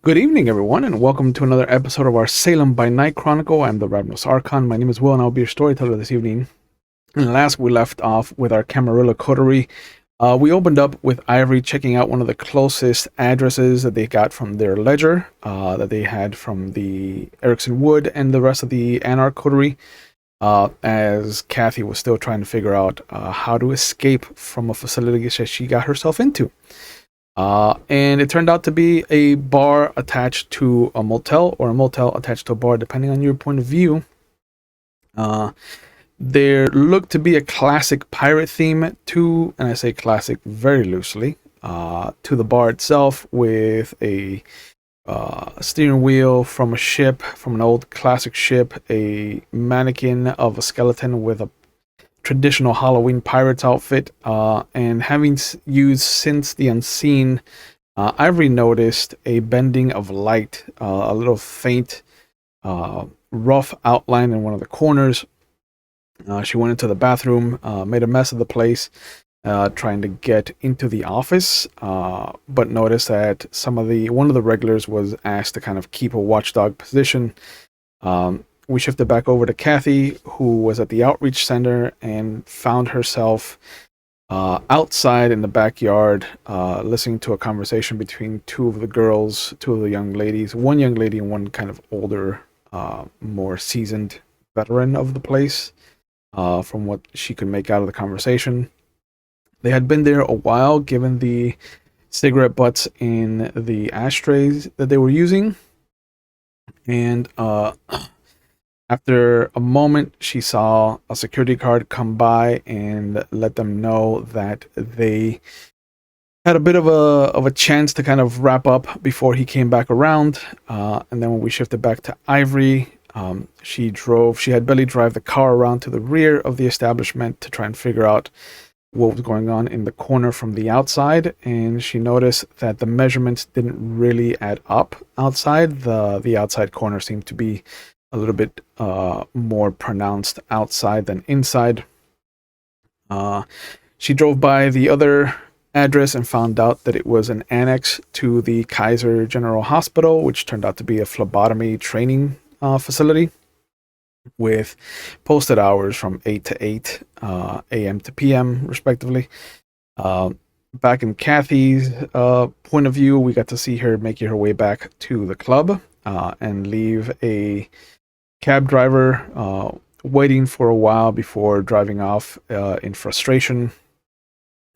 Good evening, everyone, and welcome to another episode of our Salem by Night Chronicle. I'm the Ravenous Archon. My name is Will, and I'll be your storyteller this evening. And last we left off with our Camarilla coterie. We opened up with Ivory checking out one of the closest addresses that they got from their ledger that they had from the Erickson Wood and the rest of the Anarch coterie, as Kathy was still trying to figure out how to escape from a facility that she got herself into. And it turned out to be a bar attached to a motel, or a motel attached to a bar, depending on your point of view. There looked to be a classic pirate theme to, and I say classic very loosely, to the bar itself, with a steering wheel from a ship, from an old classic ship, a mannequin of a skeleton with a traditional Halloween pirate's outfit, and having used Since the Unseen, Ivory noticed a bending of light, a little faint, rough outline in one of the corners. She went into the bathroom, made a mess of the place, trying to get into the office, but noticed that one of the regulars was asked to kind of keep a watchdog position. We shifted back over to Kathy, who was at the outreach center and found herself outside in the backyard, listening to a conversation between two of the young ladies, one young lady and one kind of older, more seasoned veteran of the place, from what she could make out of the conversation. They had been there a while, given the cigarette butts in the ashtrays that they were using, and after a moment, she saw a security guard come by and let them know that they had a bit of a chance to kind of wrap up before he came back around. And then when we shifted back to Ivory, she had Billy drive the car around to the rear of the establishment to try and figure out what was going on in the corner from the outside. And she noticed that the measurements didn't really add up outside. The outside corner seemed to be a little bit more pronounced outside than inside. She drove by the other address and found out that it was an annex to the Kaiser General Hospital, which turned out to be a phlebotomy training facility with posted hours from 8 to 8 a.m. to p.m. respectively. Back in Kathy's point of view, we got to see her making her way back to the club and leave a cab driver waiting for a while before driving off in frustration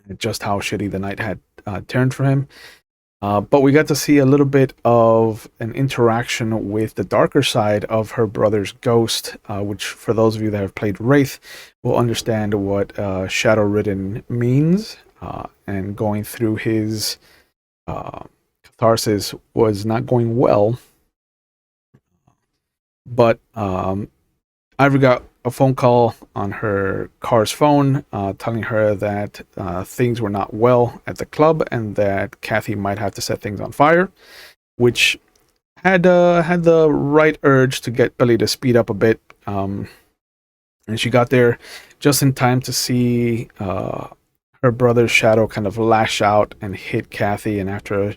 at just how shitty the night had turned for him. But we got to see a little bit of an interaction with the darker side of her brother's ghost, which for those of you that have played Wraith will understand what Shadow Ridden means, and going through his catharsis was not going well. But Ivory got a phone call on her car's phone telling her that things were not well at the club and that Kathy might have to set things on fire, which had the right urge to get Billy to speed up a bit. And she got there just in time to see her brother's shadow kind of lash out and hit Kathy. And after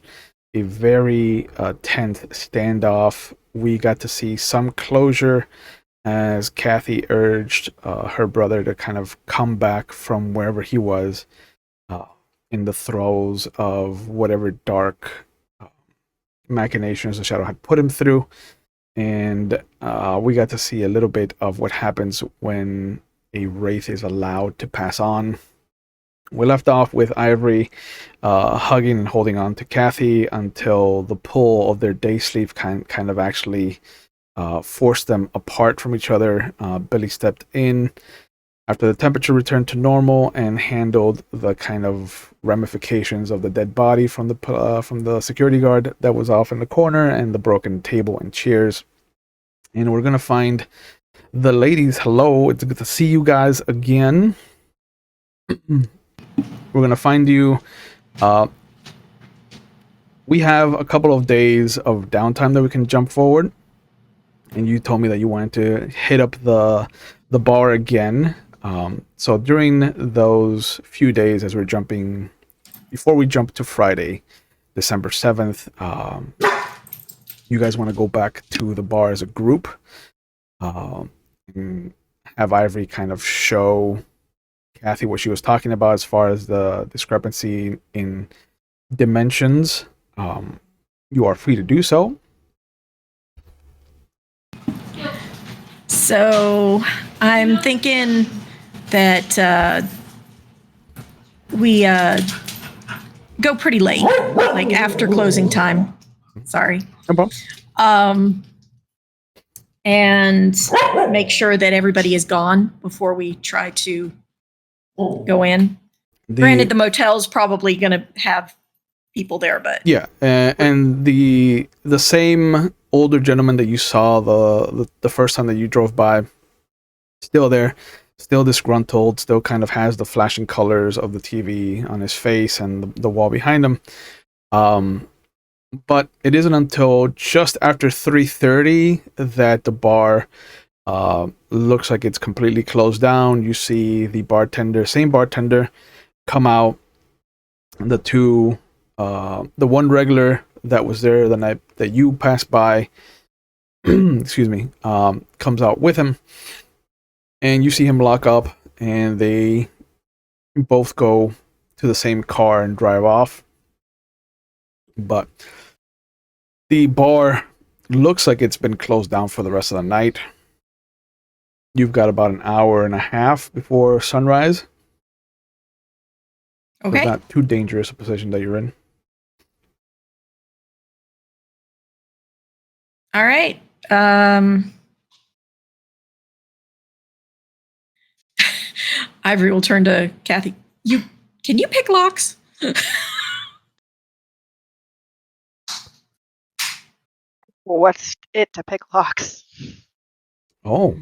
a very tense standoff, we got to see some closure as Kathy urged her brother to kind of come back from wherever he was in the throes of whatever dark machinations the Shadow had put him through. And we got to see a little bit of what happens when a wraith is allowed to pass on. We left off with Ivory hugging and holding on to Kathy until the pull of their day sleep kind of actually forced them apart from each other. Billy stepped in after the temperature returned to normal and handled the kind of ramifications of the dead body from the security guard that was off in the corner and the broken table and chairs. And we're gonna find the ladies. Hello, it's good to see you guys again. We're going to find you. We have a couple of days of downtime that we can jump forward. And you told me that you wanted to hit up the bar again. So during those few days as we're jumping, before we jump to Friday, December 7th, you guys want to go back to the bar as a group, and have Ivory kind of show Kathy what she was talking about as far as the discrepancy in dimensions, you are free to do so. So I'm thinking that we go pretty late, like after closing time. Sorry. No problem. And make sure that everybody is gone before we try to go in. Granted, the motel's probably going to have people there, but yeah, and the same older gentleman that you saw the first time that you drove by, still there, still disgruntled, still kind of has the flashing colors of the TV on his face and the wall behind him. But it isn't until just after 3:30 that the bar looks like it's completely closed down. You see the same bartender, come out. The one regular that was there the night that you passed by, excuse me, comes out with him, and you see him lock up, and they both go to the same car and drive off. But the bar looks like it's been closed down for the rest of the night. You've got about an hour and a half before sunrise. okay. It's not too dangerous a position that you're in. All right. Ivory will turn to Kathy. Can you pick locks? What's it to pick locks? Oh.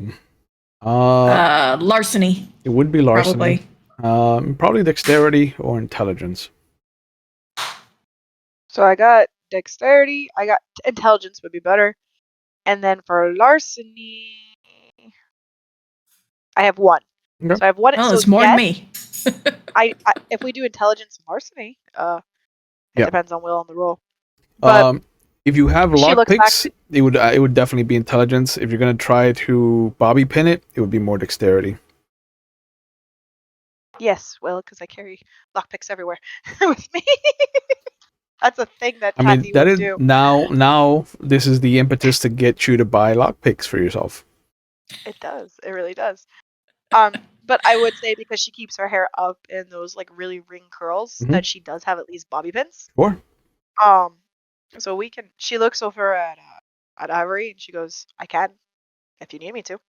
Larceny. It would be larceny. Probably dexterity or intelligence. So I got dexterity. I got intelligence would be better. And then for larceny, I have 1. Okay. So I have 1. Oh, so it's more than me. I if we do intelligence and larceny, it depends on Will on the roll. But if you have lockpicks, to- it would definitely be intelligence. If you're gonna try to bobby pin it, it would be more dexterity. Yes, well, because I carry lockpicks everywhere with me. That's a thing that Kathy would do. Now this is the impetus to get you to buy lockpicks for yourself. It does. It really does. But I would say because she keeps her hair up in those like really ring curls, that she does have at least bobby pins. Sure. So we can. She looks over at Ivory and she goes, "I can, if you need me to."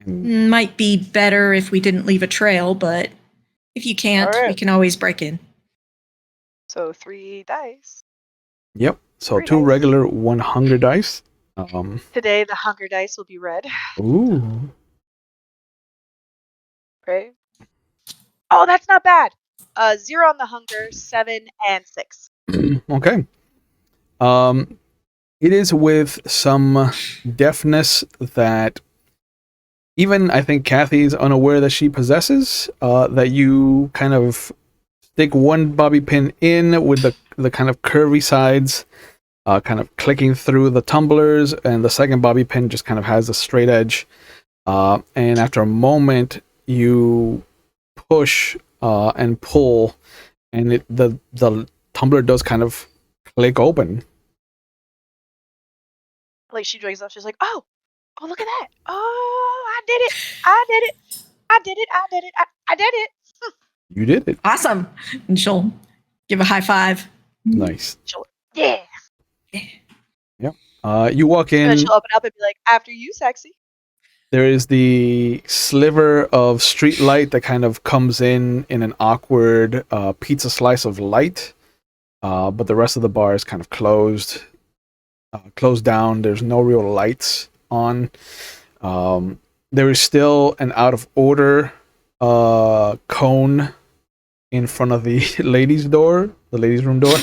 Might be better if we didn't leave a trail, but if you can't, we can always break in. So 3 dice. Yep. So 3 2 dice. regular, 1 hunger dice. Today the hunger dice will be red. Ooh. Right. Oh, that's not bad. 0 on the hunger, 7 and 6. Okay. It is with some deafness that even I think Kathy's unaware that she possesses, that you kind of stick one bobby pin in with the kind of curvy sides, kind of clicking through the tumblers, and the second bobby pin just kind of has a straight edge. And after a moment, you push and pull, and the tumbler does kind of click open. Like she drinks up, she's like, "Oh, look at that! Oh, I did it! I did it! I did it! I did it! I did it!" You did it. Awesome. And she'll give a high five. Nice. Yeah. Yep. You walk in. And she'll open up and be like, "After you, sexy." There is the sliver of street light that kind of comes in an awkward pizza slice of light, but the rest of the bar is kind of closed down. There's no real lights on. There is still an out of order cone in front of the ladies' room door.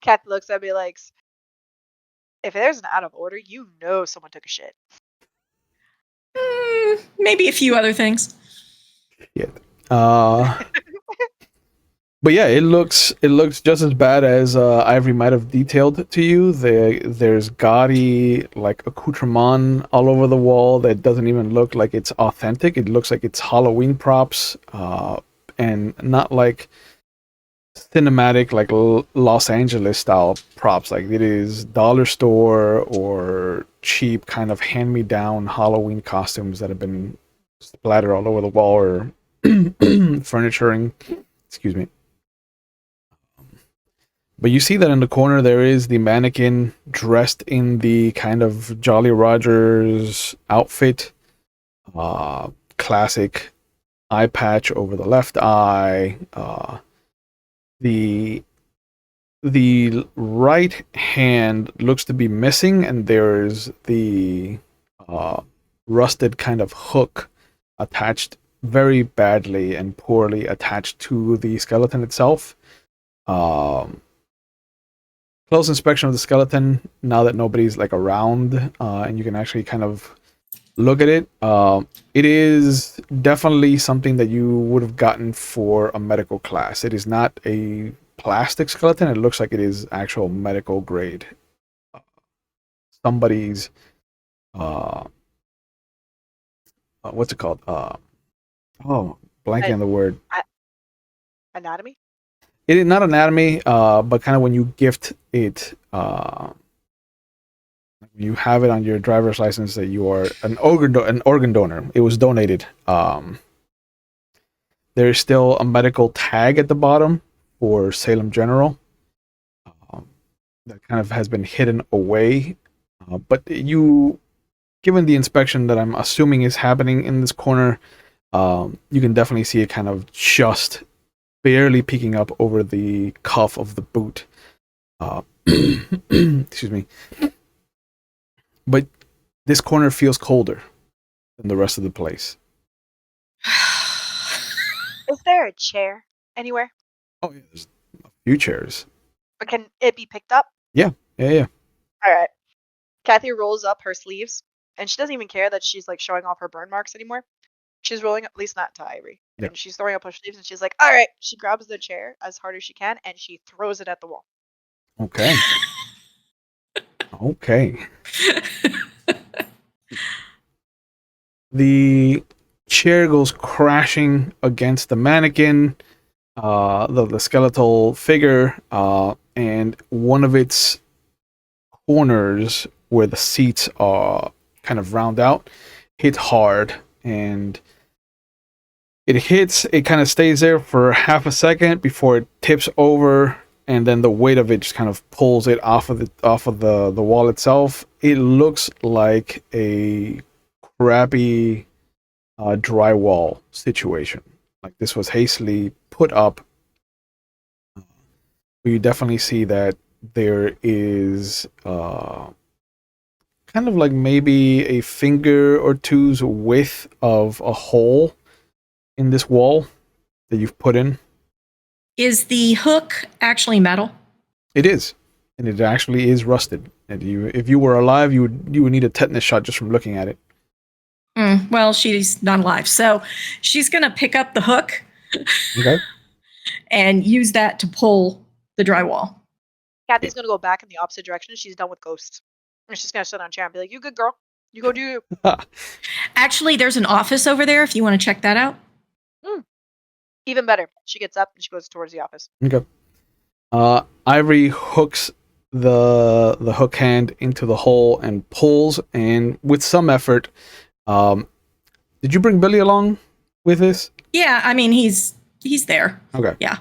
Kat looks at me like, "If there's an out of order, you know someone took a shit." Maybe a few other things. Yeah. But yeah, it looks just as bad as Ivory might have detailed to you. There's gaudy like accoutrement all over the wall that doesn't even look like it's authentic. It looks like it's Halloween props, and not like cinematic like Los Angeles style props. Like it is dollar store or cheap kind of hand me down Halloween costumes that have been splattered all over the wall or furnituring. Excuse me. But you see that in the corner there is the mannequin dressed in the kind of Jolly Rogers outfit. Classic eye patch over the left eye. The right hand looks to be missing, and there's the rusted kind of hook attached very badly and poorly attached to the skeleton itself. Close inspection of the skeleton now that nobody's like around, and you can actually kind of look at it. It is definitely something that you would have gotten for a medical class. It is not a plastic skeleton. It looks like it is actual medical grade. Somebody's what's it called? Blanking on the word. Anatomy? It is not anatomy, but kind of when you gift it, you have it on your driver's license that you are an organ donor. It was donated. There is still a medical tag at the bottom for Salem General that kind of has been hidden away. But you, given the inspection that I'm assuming is happening in this corner, you can definitely see it kind of just barely peeking up over the cuff of the boot. Excuse me. But this corner feels colder than the rest of the place. Is there a chair anywhere? Oh, yeah, there's a few chairs. Or can it be picked up? Yeah. All right. Kathy rolls up her sleeves, and she doesn't even care that she's like showing off her burn marks anymore. She's rolling up, at least not to Ivory. Yeah. And she's throwing up her sleeves, and she's like, all right. She grabs the chair as hard as she can, and she throws it at the wall. Okay. Okay. The chair goes crashing against the mannequin, the skeletal figure, and one of its corners where the seats are kind of round out hit hard, and it kind of stays there for half a second before it tips over, and then the weight of it just kind of pulls it off of the wall itself. It looks like a crappy drywall situation. Like this was hastily put up. You definitely see that there is kind of like maybe a finger or two's width of a hole in this wall that you've put in. Is the hook actually metal? It is, and it actually is rusted. And if you were alive, you would need a tetanus shot just from looking at it. Well, she's not alive, so she's gonna pick up the hook, Okay. and use that to pull the drywall. Kathy's gonna go back in the opposite direction. She's done with ghosts. And she's gonna sit on a chair and be like, "You good girl? You go do you." Actually, there's an office over there if you want to check that out. Even better. She gets up and she goes towards the office. Okay. Ivory hooks the hook hand into the hole and pulls, and with some effort. Did you bring Billy along with this? Yeah, I mean he's there. Okay. Yeah.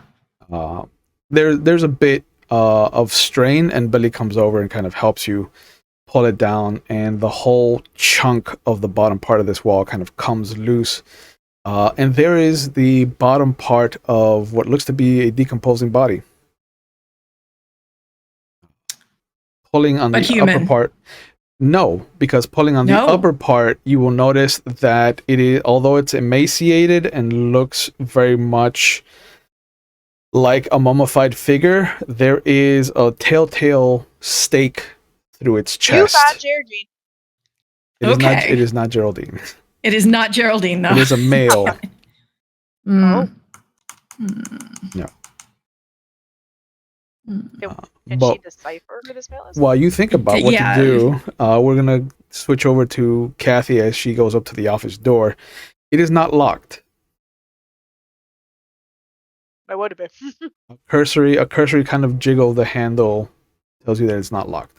There's a bit of strain, and Billy comes over and kind of helps you pull it down, and the whole chunk of the bottom part of this wall kind of comes loose. And there is the bottom part of what looks to be a decomposing body. Pulling on the upper part. No, because pulling on the upper part, you will notice that it is, although it's emaciated and looks very much like a mummified figure, there is a telltale stake through its chest. You got Geraldine. It is not Geraldine. It is not Geraldine, though. It is a male. No. No. Can but she decipher who this male is? while you think about what to do, we're gonna switch over to Kathy as she goes up to the office door. It is not locked. I would have been. A cursory kind of jiggle of the handle tells you that it's not locked.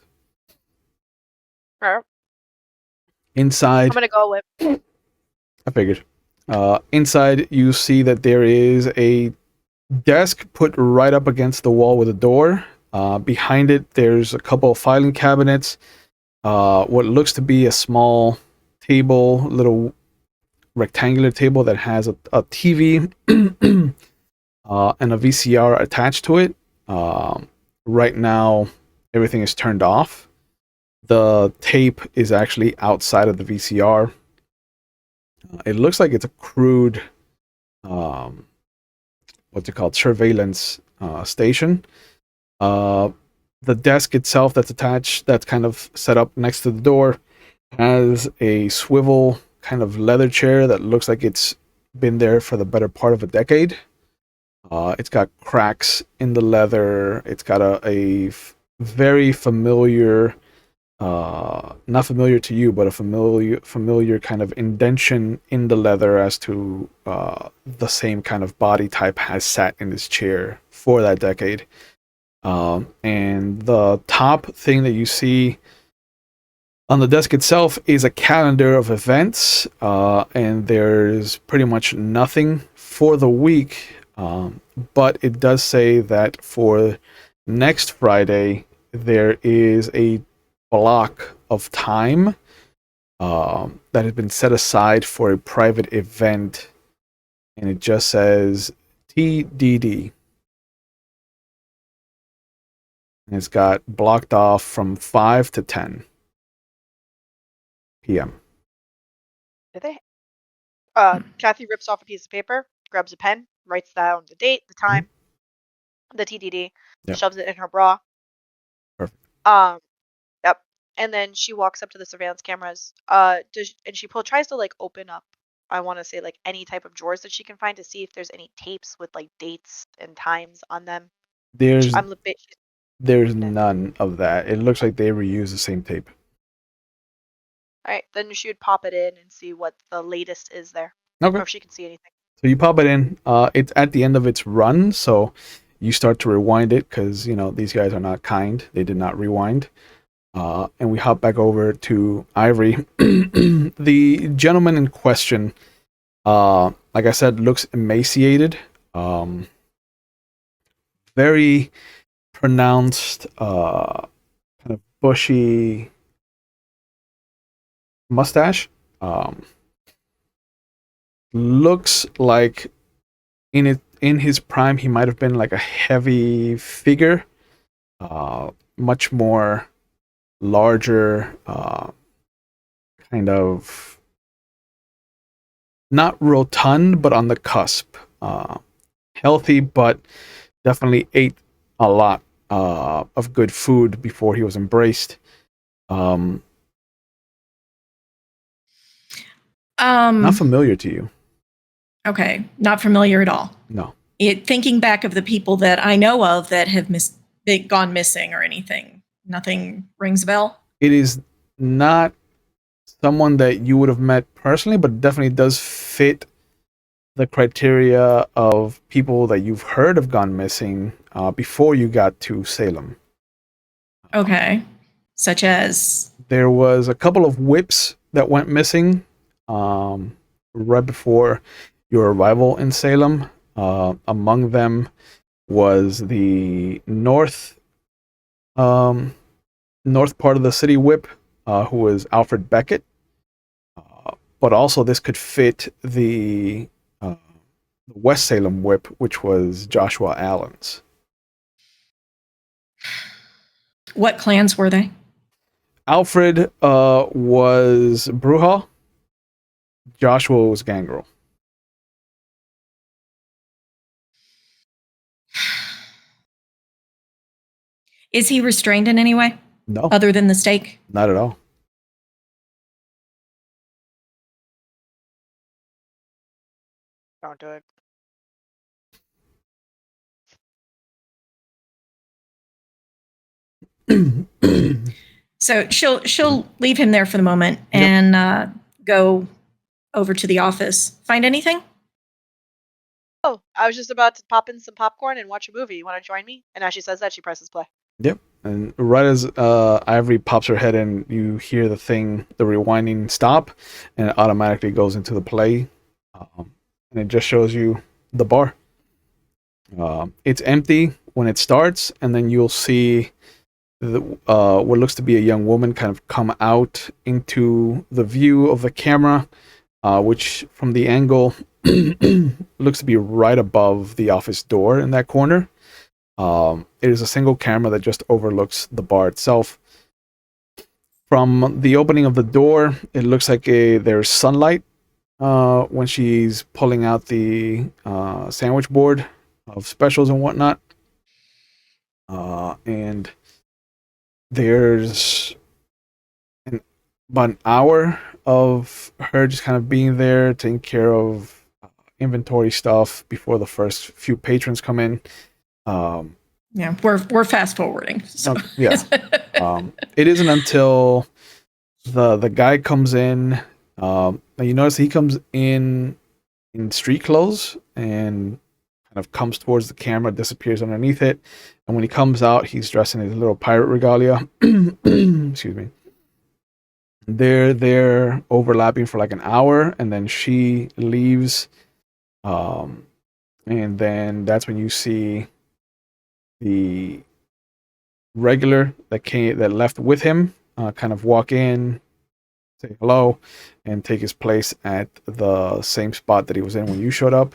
I'm Inside, gonna go with. I figured. Inside, you see that there is a desk put right up against the wall with a door. Behind it, there's a couple of filing cabinets. What looks to be a small table, little rectangular table that has a TV and a VCR attached to it. Right now, everything is turned off. The tape is actually outside of the VCR. It looks like it's a crude, what's it called, surveillance station. The desk itself that's attached, that's kind of set up next to the door, has a swivel kind of leather chair that looks like it's been there for the better part of a decade. It's got cracks in the leather. It's got a very familiar, not familiar to you, but a familiar kind of indention in the leather as to the same kind of body type has sat in this chair for that decade. And the top thing that you see on the desk itself is a calendar of events, and there's pretty much nothing for the week. But it does say that for next Friday, there is a block of time that has been set aside for a private event, and it just says TDD. And it's got blocked off from 5 to 10 p.m. Did they? Kathy rips off a piece of paper, grabs a pen, writes down the date, the time, the TDD, Yep. shoves it in her bra. Perfect. Yep. And then she walks up to the surveillance cameras. She tries to like open up. I want to say like any type of drawers that she can find to see if there's any tapes with like dates and times on them. There's There's none of that. It looks like they reuse the same tape. All right, then she would pop it in and see what the latest is there. Okay. Or if she can see anything. So you pop it in. It's at the end of its run, so you start to rewind it because these guys are not kind. They did not rewind. And we hop back over to Ivory. The gentleman in question, like I said, looks emaciated. Very pronounced, kind of bushy mustache. Looks like in his prime he might have been like a heavy figure, much more larger, kind of not rotund but on the cusp. Healthy, but definitely ate a lot of good food before he was embraced. Not familiar to you. Okay, not familiar at all. No. Thinking back of the people that I know of that have gone missing or anything, nothing rings a bell. It is not someone that you would have met personally, but definitely does fit the criteria of people that you've heard have gone missing before you got to Salem. Okay, such as? There was a couple of whips that went missing right before your arrival in Salem. Among them was the north part of the city whip, who was Alfred Beckett. But also this could fit the West Salem whip, which was Joshua Allen's. What clans were they? Alfred was Bruja. Joshua was Gangrel. Is he restrained in any way? No. Other than the stake? Not at all. Don't do it. So she'll leave him there for the moment and go over to the office. Find anything? Oh, I was just about to pop in some popcorn and watch a movie. You want to join me? And as she says that, she presses play. Yep. And right as Ivory pops her head in, you hear the rewinding stop, and it automatically goes into the play. And it just shows you the bar. It's empty when it starts, and then you'll see what looks to be a young woman kind of come out into the view of the camera, which from the angle looks to be right above the office door in that corner. It is a single camera that just overlooks the bar itself. From the opening of the door, it looks like there's sunlight when she's pulling out the sandwich board of specials and whatnot. And there's about an hour of her just kind of being there, taking care of inventory stuff before the first few patrons come in. Yeah, we're fast forwarding. So. Yeah. It isn't until the guy comes in. And you notice he comes in street clothes and kind of comes towards the camera, disappears underneath it, and when he comes out, he's dressed in his little pirate regalia. Excuse me. They're overlapping for like an hour, and then she leaves. And then that's when you see the regular that left with him kind of walk in, say hello, and take his place at the same spot that he was in when you showed up.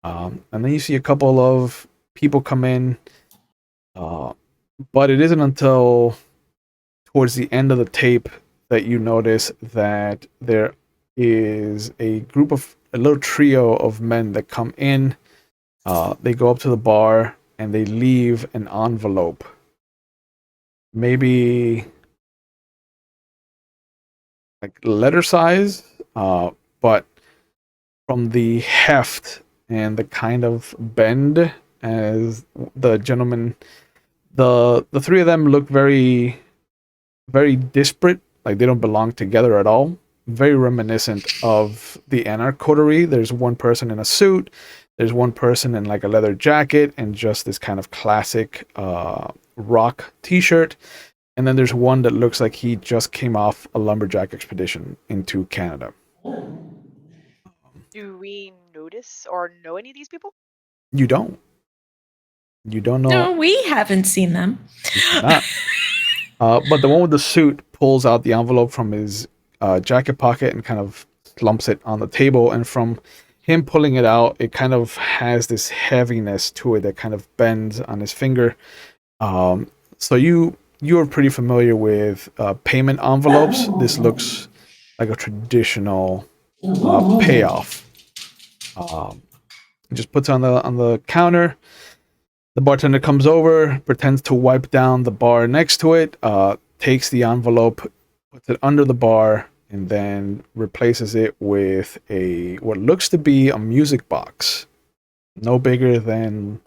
And then you see a couple of people come in, but it isn't until towards the end of the tape that you notice that there is a little trio of men that come in. They go up to the bar and they leave an envelope. Maybe like letter size, but from the heft and the kind of bend as the gentleman, the three of them look very, very disparate, like they don't belong together at all. Very reminiscent of the Anarch coterie. There's one person in a suit, there's one person in like a leather jacket and just this kind of classic rock t-shirt, and then there's one that looks like he just came off a lumberjack expedition into Canada. Do we notice or know any of these people? You don't know. No, we haven't seen them. Not. But the one with the suit pulls out the envelope from his jacket pocket and kind of slumps it on the table, and from him pulling it out, it kind of has this heaviness to it that kind of bends on his finger. So you are pretty familiar with payment envelopes. This looks like a traditional payoff. Just puts it on the counter. The bartender comes over, pretends to wipe down the bar next to it, takes the envelope, puts it under the bar, and then replaces it with what looks to be a music box, no bigger than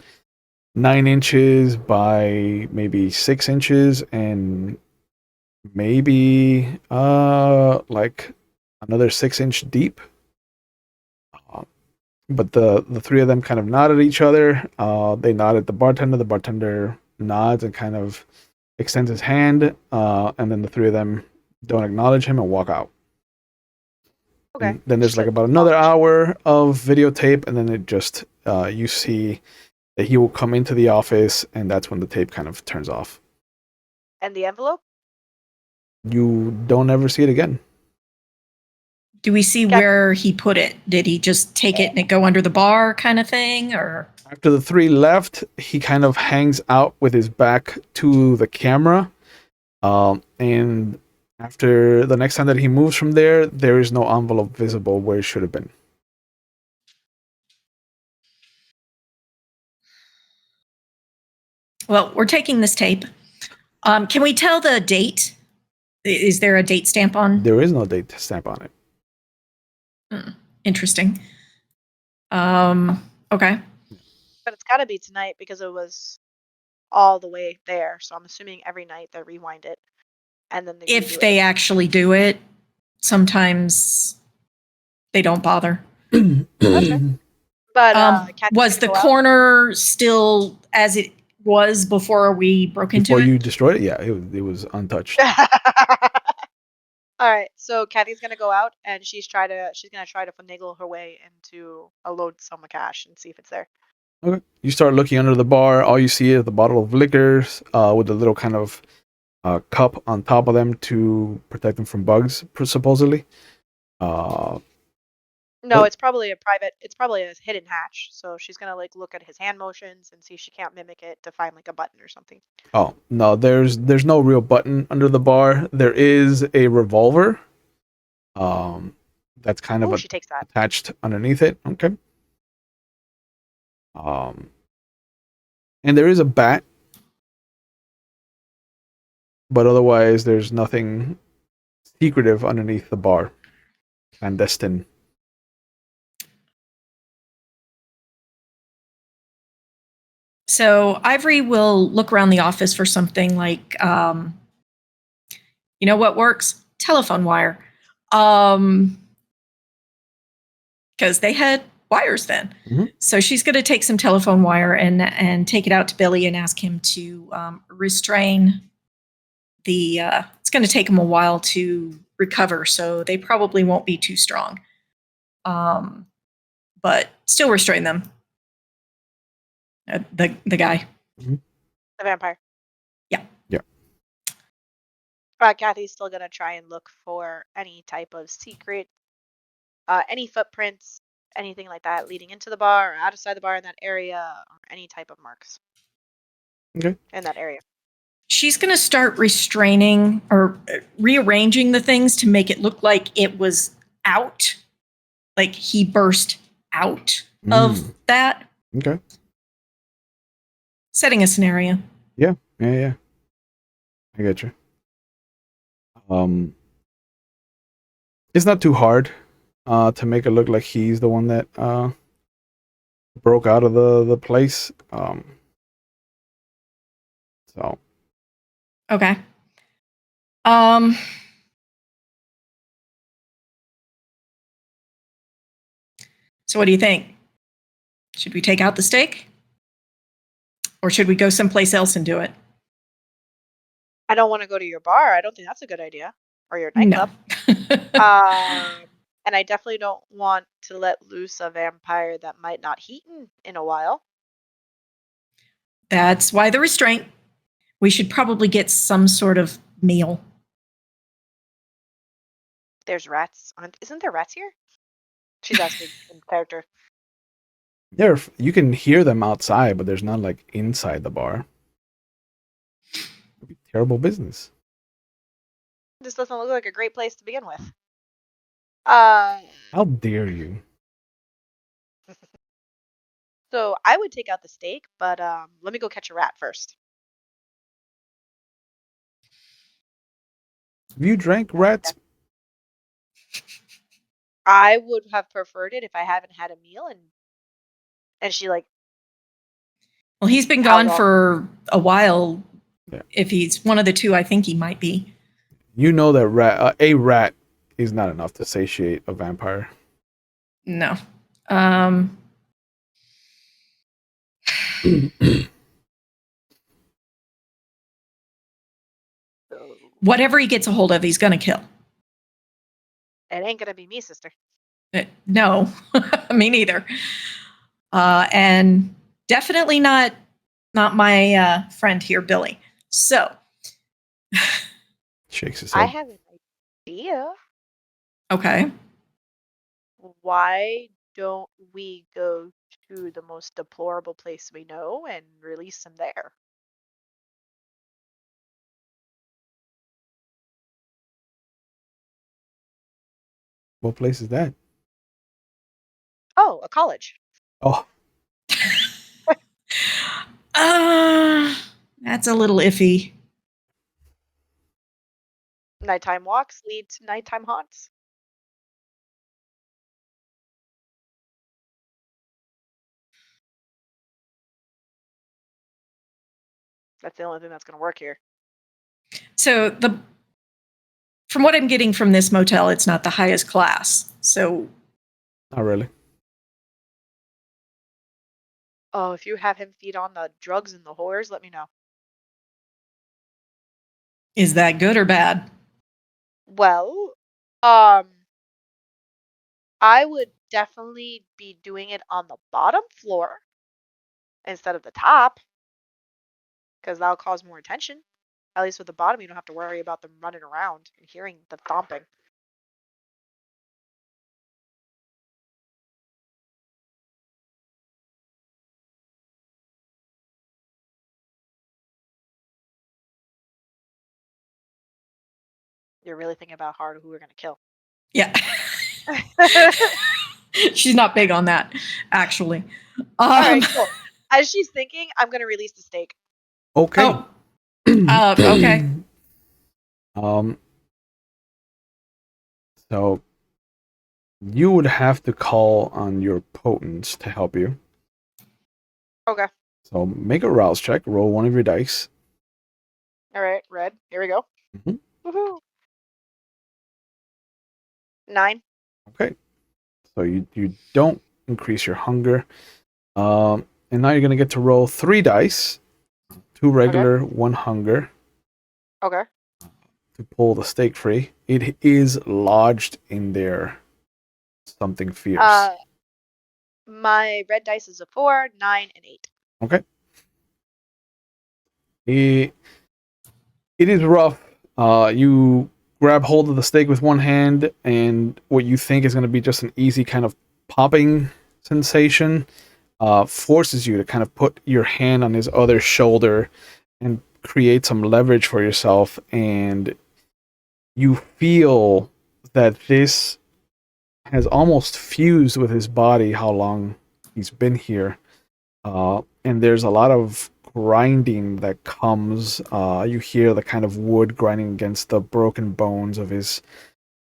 9 inches by maybe 6 inches, and maybe like another 6-inch deep. But the three of them kind of nod at each other. They nod at the bartender. The bartender nods and kind of extends his hand, and then the three of them don't acknowledge him and walk out. Okay. And then there's like about another hour of videotape, and then it just you see that he will come into the office, and that's when the tape kind of turns off. And the envelope? You don't ever see it again. Do we see where he put it? Did he just take it and it go under the bar kind of thing, or? After the three left, he kind of hangs out with his back to the camera. And after the next time that he moves from there, there is no envelope visible where it should have been. Well, we're taking this tape. Can we tell the date? Is there a date stamp on? There is no date stamp on it. Interesting. Okay. But it's got to be tonight because it was all the way there. So I'm assuming every night they rewind it and then they redo If they it. actually do it, sometimes they don't bother. That's fair. But Kathy's Was gonna the go out. corner still as it was before we broke into Before it? you destroyed it, yeah, it was untouched. All right, so Kathy's gonna go out and she's gonna try to finagle her way into a loadsome cash and see if it's there. Okay. You start looking under the bar. All you see is the bottle of liquors with a little kind of cup on top of them to protect them from bugs, supposedly. No, What? it's probably a hidden hatch. So she's gonna like look at his hand motions and see if she can't mimic it to find like a button or something. Oh no, there's no real button under the bar. There is a revolver. That's kind Oh, of she takes that. attached underneath it. Okay. And there is a bat, but otherwise there's nothing secretive underneath the bar. Clandestine. So Ivory will look around the office for something like, you know what works? Telephone wire. Because they had wires then. Mhm. So she's going to take some telephone wire and take it out to Billy and ask him to restrain the. It's going to take him a while to recover, so they probably won't be too strong. But still restrain them. The guy. The vampire. Yeah. Yeah. Kathy's still gonna try and look for any type of secret, any footprints, anything like that leading into the bar or outside the bar in that area, or any type of marks. Okay. In that area. She's going to start restraining or rearranging the things to make it look like it was out, like he burst out of that. Okay. Setting a scenario. Yeah. I get you. It's not too hard to make it look like he's the one that broke out of the place. So Okay. So what do you think? Should we take out the stake? Or should we go someplace else and do it? I don't want to go to your bar. I don't think that's a good idea. Or your No. nightclub. And I definitely don't want to let loose a vampire that might not heat in a while. That's why the restraint. We should probably get some sort of meal. There's rats. Isn't there rats here? She's asking in character. you can hear them outside, but there's none like inside the bar. It'd be terrible business. This doesn't look like a great place to begin with. How dare you? So I would take out the steak, but let me go catch a rat first. Have you drank rats? I would have preferred it if I haven't had a meal and she like. Well, he's been How gone long? for a while. Yeah. If he's one of the two, I think he might be. You know that a rat is not enough to satiate a vampire. No. Whatever he gets a hold of, he's going to kill. It ain't gonna be me, sister. No, me neither. And definitely not my friend here, Billy. So Shakes his I head. have an idea. okay. Why don't we go to the most deplorable place we know and release him there? What place is that? Oh, a college. Oh, That's a little iffy. Nighttime walks lead to nighttime haunts. That's the only thing that's going to work here. So from what I'm getting from this motel, it's not the highest class. So Not really. Oh, if you have him feed on the drugs and the whores, let me know. is that good or bad? Well, I would definitely be doing it on the bottom floor instead of the top, because that'll cause more attention. At least with the bottom, you don't have to worry about them running around and hearing the thumping. You're really thinking about hard who we're gonna kill. Yeah. She's not big on that, actually. All right, cool. As she's thinking, I'm gonna release the steak. Okay. Oh. Okay. So you would have to call on your potents to help you. Okay. So make a rouse check. Roll one of your dice. All right, red. Here we go. Mhm. Woohoo! 9. Okay. So you don't increase your hunger. And now you're gonna get to roll 3 dice. 2 regular, 1 hunger. Okay. To pull the steak free. It is lodged in there. Something fierce. My red dice is a 4, 9, and 8. Okay. It is rough. You grab hold of the steak with one hand, and what you think is going to be just an easy kind of popping sensation forces you to kind of put your hand on his other shoulder and create some leverage for yourself, and you feel that this has almost fused with his body, how long he's been here. And there's a lot of grinding that comes. You hear the kind of wood grinding against the broken bones of his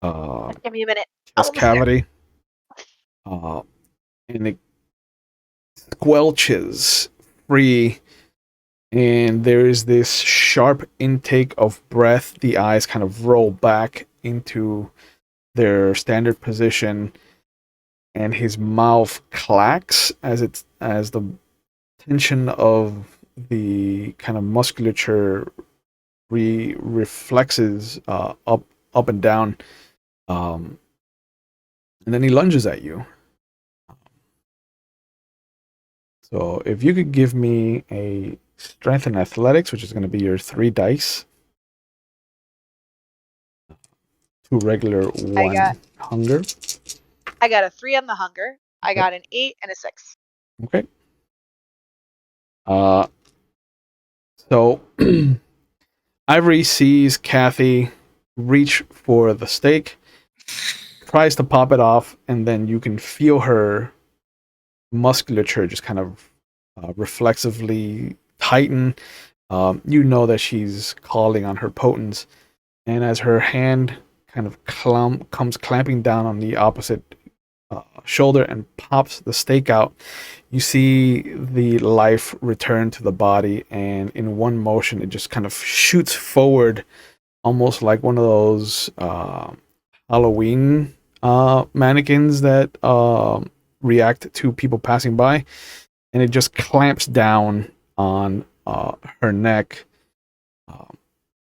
Give me a minute. chest cavity. And it squelches free, and there is this sharp intake of breath. The eyes kind of roll back into their standard position, and his mouth clacks as the tension of the kind of musculature reflexes up and down, and then he lunges at you. So if you could give me a strength and athletics, which is going to be your 3 dice, 2 regular, 1 hunger. I got a 3 on the hunger. I got an 8 and a 6. Okay. So Ivory sees Kathy reach for the steak, tries to pop it off, and then you can feel her musculature just kind of reflexively tighten. You know that she's calling on her potents, and as her hand kind of comes clamping down on the opposite shoulder and pops the steak out, you see the life return to the body, and in one motion it just kind of shoots forward, almost like one of those Halloween mannequins that react to people passing by, and it just clamps down on her neck.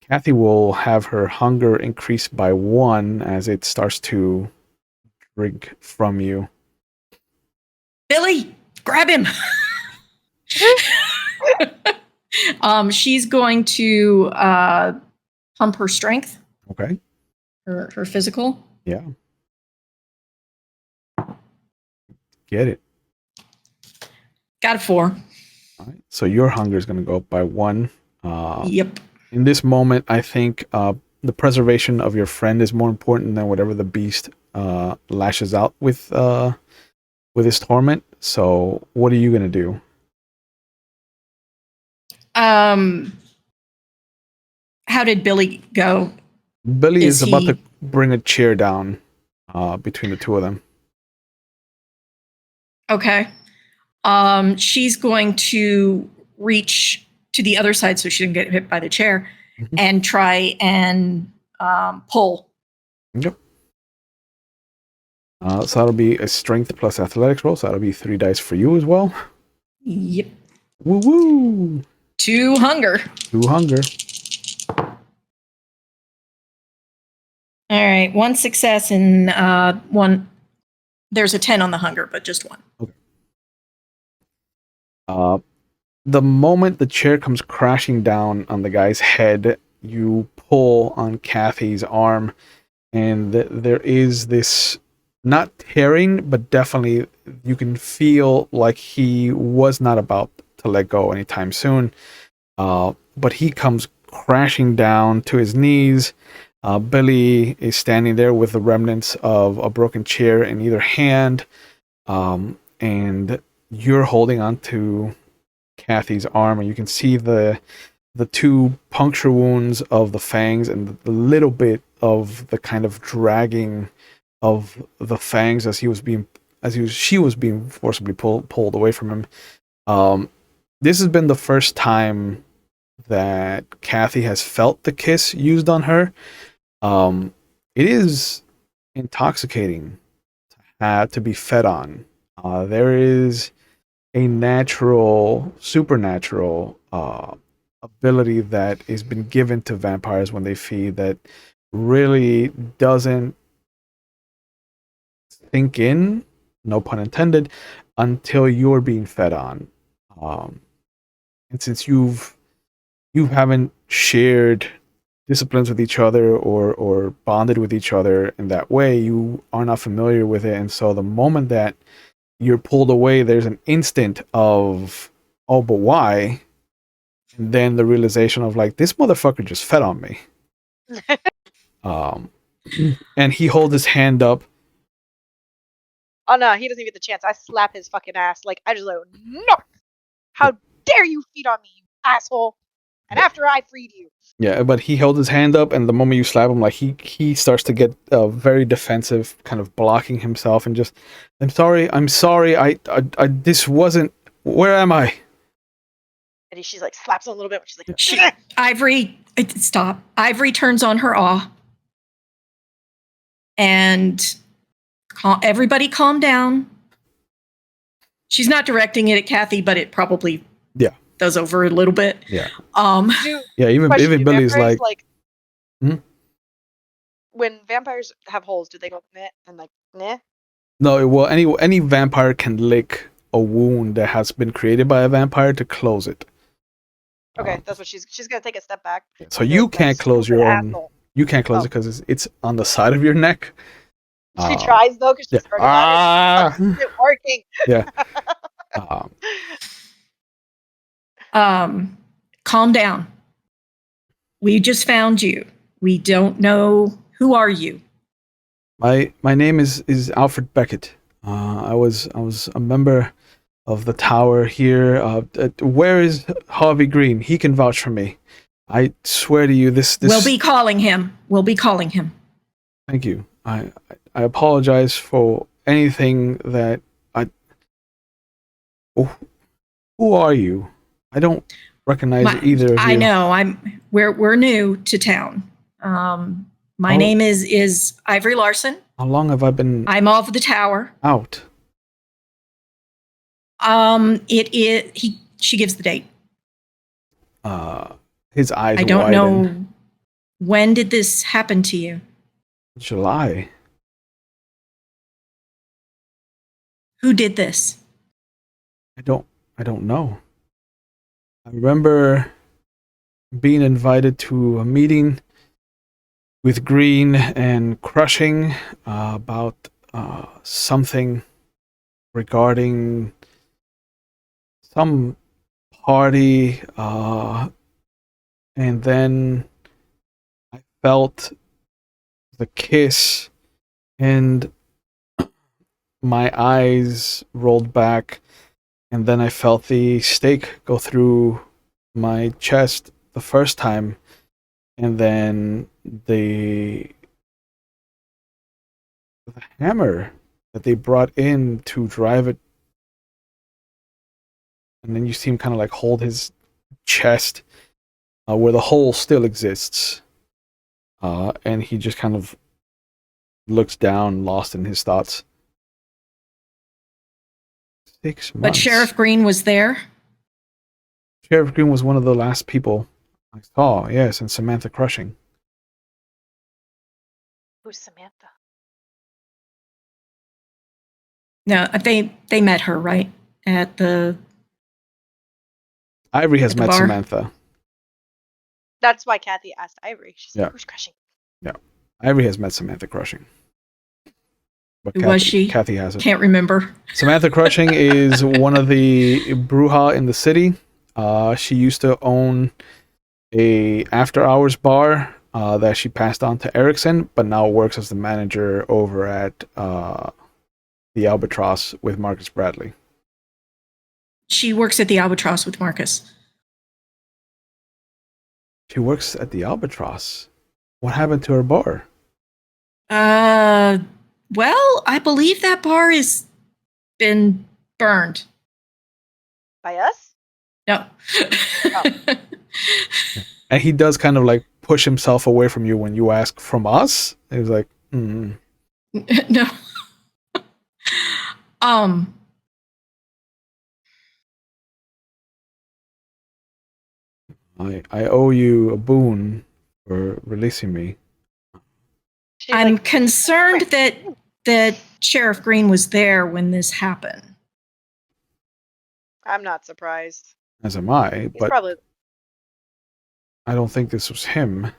Kathy will have her hunger increase by 1 as it starts to drink from you. Billy, grab him. She's going to pump her strength. Okay. Her physical. Yeah. Get it. Got a 4. All right. So your hunger is going to go up by 1. Yep. In this moment, I think the preservation of your friend is more important than whatever the beast lashes out with his torment. So what are you going to do? How did Billy go? Billy is about to bring a chair down between the two of them. Okay. She's going to reach to the other side so she didn't get hit by the chair, Mhm. and try and pull. Yep. So that'll be a strength plus athletics roll. So that'll be 3 dice for you as well. Yep. Woo woo! 2 hunger. 2 hunger. All right, 1 success and 1. There's a 10 on the hunger, but just 1. The moment the chair comes crashing down on the guy's head, you pull on Kathy's arm, and there is this, not tearing, but definitely you can feel like he was not about to let go anytime soon. But he comes crashing down to his knees. Billy is standing there with the remnants of a broken chair in either hand, and you're holding on to Kathy's arm, and you can see the 2 puncture wounds of the fangs and the little bit of the kind of dragging of the fangs as she was being forcibly pulled away from him. This has been the first time that Kathy has felt the kiss used on her. It is intoxicating to be fed on. There is a supernatural ability that has been given to vampires when they feed that really doesn't sink in, no pun intended, until you're being fed on. And since you haven't shared disciplines with each other or bonded with each other in that way, you are not familiar with it. And so the moment that you're pulled away, there's an instant of, oh, but why? And then the realization of like, this motherfucker just fed on me. And he holds his hand up. Oh no, he doesn't even get the chance. I slap his fucking ass. Like, I just like, no! How dare you feed on me, you asshole! And after I freed you. Yeah, but he held his hand up, and the moment you slap him, like he starts to get very defensive, kind of blocking himself, and just, I'm sorry, I this wasn't. Where am I? And she's like slaps him a little bit. She's like, Ivory, stop. Ivory turns on her awe, and everybody calm down. She's not directing it at Kathy, but it probably goes over a little bit. Yeah. Yeah. Even Billy's like, when vampires have holes, do they go meh and like meh? No. Well, any vampire can lick a wound that has been created by a vampire to close it. Okay, that's what she's gonna take a step back. So you can't close your own. Asshole. You can't close it because it's on the side of your neck. She tries though because she's hurting. It's working. Yeah. Calm down. We just found you. We don't know. Who are you? My name is Alfred Beckett. I was a member of the tower here. Where is Harvey Green? He can vouch for me. I swear to you, this. We'll be calling him. Thank you. I apologize for anything that I. Oh, who are you? I don't recognize either of you. I know. We're new to town. My name is Ivory Larson. How long have I been? I'm off the tower. Out. It is. She gives the date. His eyes. I don't widen. know. When did this happen to you? July. Who did this? I don't know. I remember being invited to a meeting with Green and Crushing about something regarding some party, and then I felt the kiss and my eyes rolled back, and then I felt the stake go through my chest the first time, and then the hammer that they brought in to drive it. And then you see him kind of like hold his chest where the hole still exists. And he just kind of looks down, lost in his thoughts. 6 months. But Sheriff Green was there? Sheriff Green was one of the last people I saw, yes, and Samantha Crushing. Who's Samantha? No, they met her, right? At the Ivory has At the met bar? Samantha. That's why Kathy asked Ivory. She's Yeah. like, who's Crushing? Ivory has met Samantha Crushing. But Who was she? Kathy hasn't. Can't remember. Samantha Crushing is one of the Bruja in the city. She used to own a after-hours bar that she passed on to Erickson, but now works as the manager over at the Albatross with Marcus Bradley. She works at the Albatross with Marcus. She works at the Albatross. What happened to her bar? Well, I believe that bar has been burned. By us? No. And he does kind of like push himself away from you when you ask from us. He was like, No. I owe you a boon for releasing me. She's I'm like, concerned that Sheriff Green was there when this happened. I'm not surprised. As am I, He's but probably. I don't think this was him.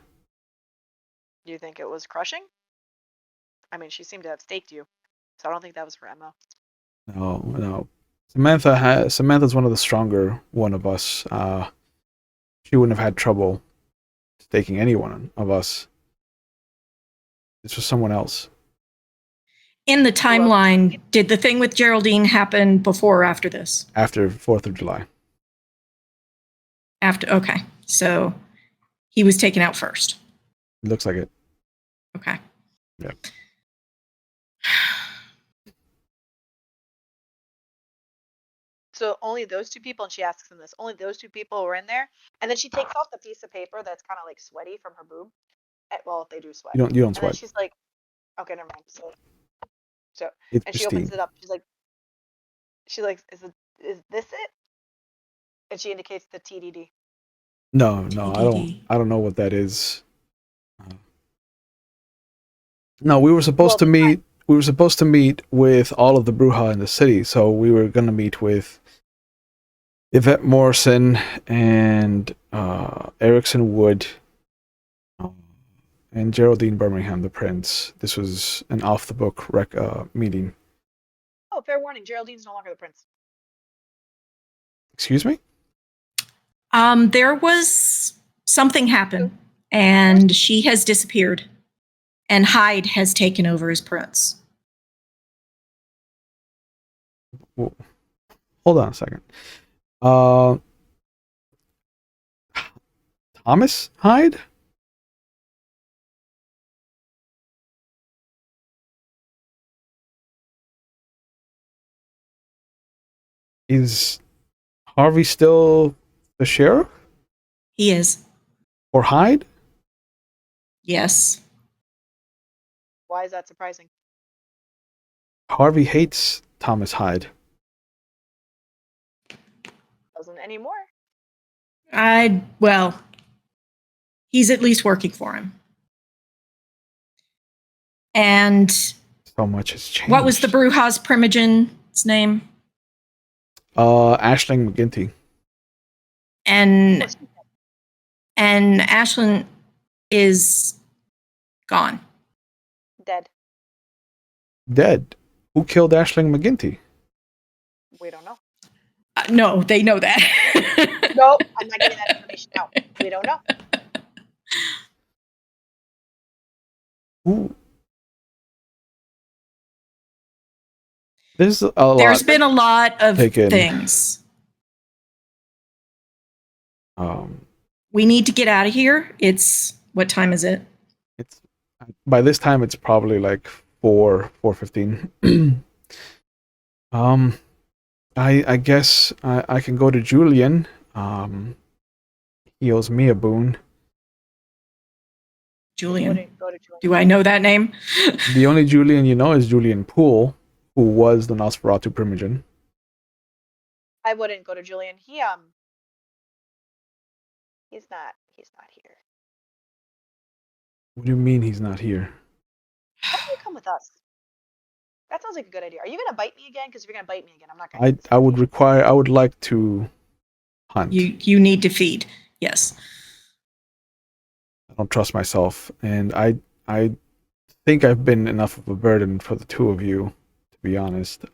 Do you think it was Crushing? I mean, she seemed to have staked you, so I don't think that was her MO. No. Samantha's one of the stronger one of us. She wouldn't have had trouble staking any one of us. This was someone else. In the timeline, did the thing with Geraldine happen before or after this? After 4th of July. After, okay. So he was taken out first. It looks like it. Okay. Yeah. So only those two people, and she asks him this, only those two people were in there, and then she takes off the piece of paper that's kind of like sweaty from her boob. Well, if they do sweat. You don't And then sweat. she's like, okay, never mind. So It's and she pristine. opens it up. She's like, is this it? And she indicates the TDD. No, TDD. I don't know what that is. No, we were supposed to meet. We were supposed to meet with all of the Bruja in the city. So we were gonna meet with Yvette Morrison and Erickson Wood and Geraldine Birmingham, the Prince. This was an off-the-book meeting. Oh, fair warning, Geraldine's no longer the prince. Excuse me? There was something happened, and she has disappeared, and Hyde has taken over as prince. Well, hold on a second. Thomas Hyde? Is Harvey still the sheriff? He is. Or Hyde? Yes. Why is that surprising? Harvey hates Thomas Hyde. Doesn't anymore. Well, he's at least working for him. And So much has changed. what was the Bruja's primogen's name? Aisling McGinty. And Ashlyn is gone. Dead. Dead. Who killed Aisling McGinty? We don't know. No, they know that. Nope, I'm not getting that information out. We don't know. Who? There's a lot. There's been a lot of taken. things. Um, We need to get out of here. What time is it? it's by this time it's probably like 4:15. I guess I can go to Julian. He owes me a boon. Julian. Wouldn't go to Julian. Do I know that name? The only Julian you know is Julian Poole, who was the Nosferatu Primogen. I wouldn't go to Julian. He's not here. What do you mean he's not here? Why don't you come with us? That sounds like a good idea. Are you gonna bite me again? Because if you're gonna bite me again, I'm not gonna. I would like to hunt. You need to feed. Yes. I don't trust myself, and I think I've been enough of a burden for the two of you, to be honest.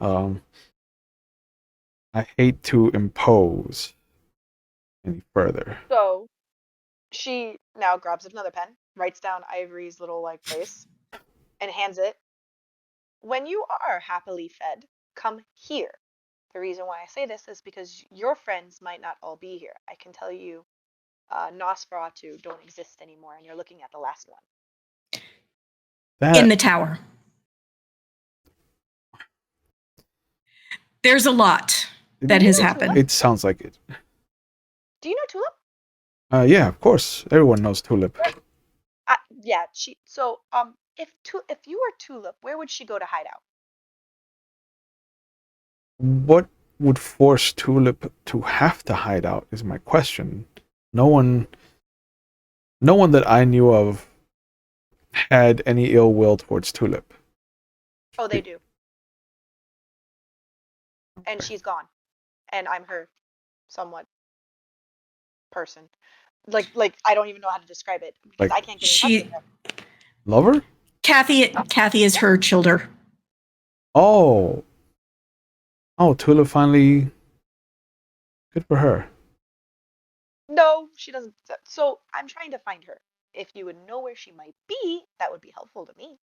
I hate to impose any further. So, she now grabs another pen, writes down Ivory's little like place, and hands it. When you are happily fed, come here. The reason why I say this is because your friends might not all be here. I can tell you, Nosferatu don't exist anymore, and you're looking at the last one. In the tower. There's a lot that has happened. It sounds like it. Do you know Tulip? Yeah, of course. Everyone knows Tulip. Yeah, so if you were Tulip, where would she go to hide out? What would force Tulip to have to hide out is my question. No one that I knew of had any ill will towards Tulip. Oh, they do. And she's gone. And I'm her somewhat person. Like I don't even know how to describe it. Because I can't get in touch with her. Lover? Kathy is her childer. Oh, Tulip finally. Good for her. No, she doesn't. So I'm trying to find her. If you would know where she might be, that would be helpful to me.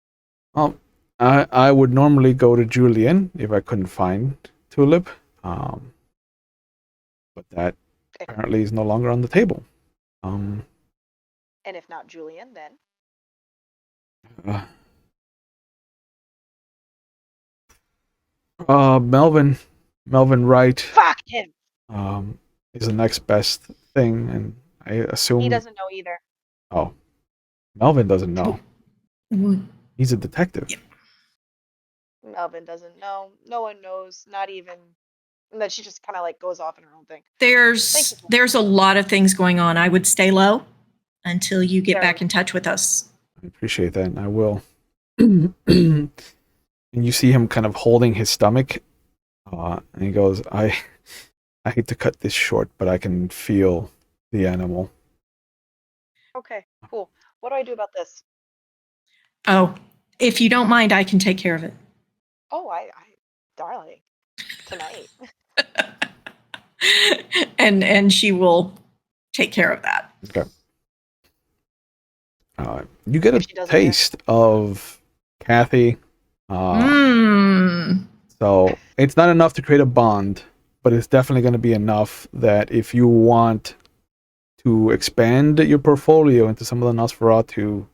Well, I would normally go to Julian if I couldn't find Tulip. But that apparently is no longer on the table. And if not Julian, then? Melvin Wright. Fuck him! Is the next best thing, and I assume he doesn't know either. Oh, Melvin doesn't know. He's a detective. Melvin doesn't know. No one knows. Not even. And then she just kind of like goes off in her own thing. There's a lot of things going on. I would stay low until you get back in touch with us. I appreciate that, and I will. And you see him kind of holding his stomach, and he goes, I hate to cut this short, but I can feel the animal. Okay, cool. What do I do about this? Oh, if you don't mind, I can take care of it. Oh, darling, tonight. and she will take care of that. Okay. You get a taste of Kathy. So it's not enough to create a bond, but it's definitely going to be enough that if you want to expand your portfolio into some of the Nosferatu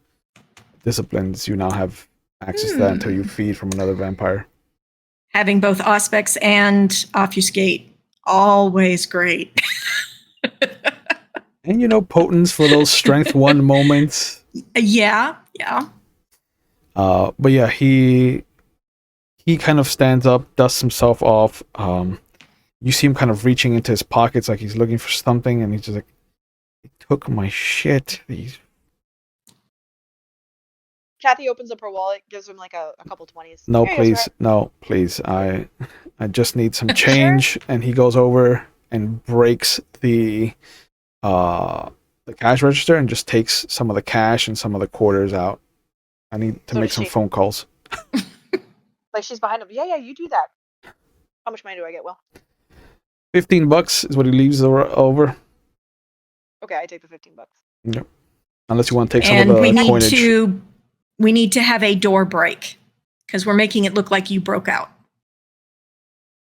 disciplines, you now have access to that until you feed from another vampire. Having both Auspex and Obfuscate, always great. And potence for those strength 1 moments. Yeah. But yeah, he kind of stands up, dusts himself off. You see him kind of reaching into his pockets like he's looking for something, and he's just like, "He took my shit." Kathy opens up her wallet, gives him like a couple 20s. No, please. I just need some change. And he goes over and breaks the cash register and just takes some of the cash and some of the quarters out. I need to make some phone calls. Like she's behind him. Yeah, you do that. How much money do I get, Will? $15 is what he leaves over. Okay, I take the $15. Yep. Unless you want to take some of the coinage. We need to have a door break because we're making it look like you broke out.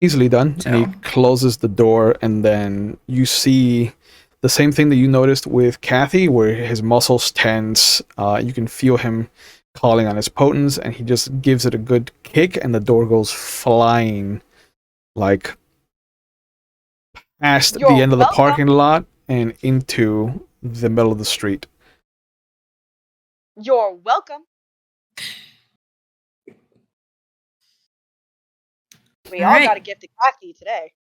Easily done. So. And he closes the door, and then you see the same thing that you noticed with Kathy, where his muscles tense. You can feel him calling on his potence, and he just gives it a good kick, and the door goes flying like past the end of the parking lot and into the middle of the street. You're welcome. We all got a gift to Kathy today.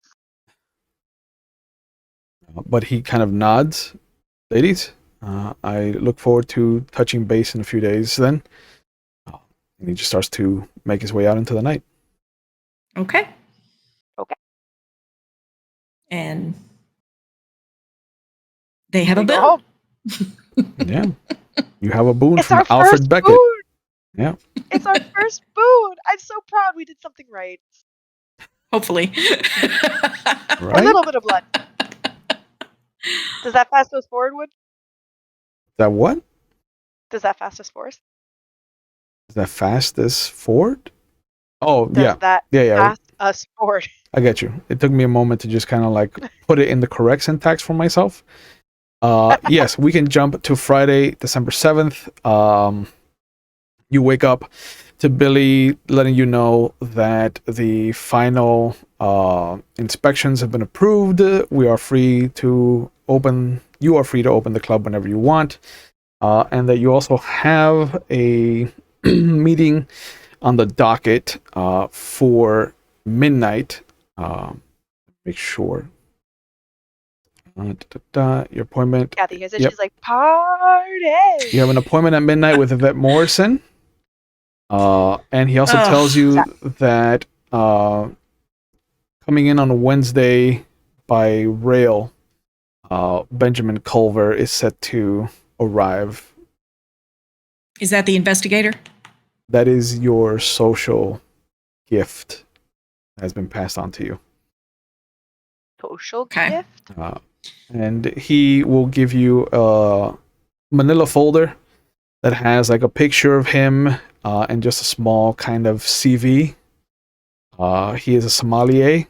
But he kind of nods. Ladies, I look forward to touching base in a few days then. And he just starts to make his way out into the night. Okay. Okay. And they have We a go bill. home. Yeah. You have a boon It's from our Alfred first Beckett. boon. Yeah. It's our first boon. I'm so proud we did something right. Hopefully. A Right? little bit of blood. Does that fast us forward, Wood? That what? Does that fast us forward? Is that fastest forward? Oh, Does yeah. that Yeah. fast us forward? I get you. It took me a moment to just kind of like put it in the correct syntax for myself. Yes, we can jump to Friday, December 7th. You wake up to Billy letting you know that the final inspections have been approved. We are free to open. You are free to open the club whenever you want, and that you also have a meeting on the docket for midnight. Make sure. Your appointment. Kathy hears it. Yep. She's like, party. You have an appointment at midnight with Yvette Morrison. And he also tells you that coming in on Wednesday by rail, Benjamin Culver is set to arrive. Is that the investigator? That is your social gift that has been passed on to you. Social gift? And he will give you a manila folder that has like a picture of him and just a small kind of CV. He is a sommelier.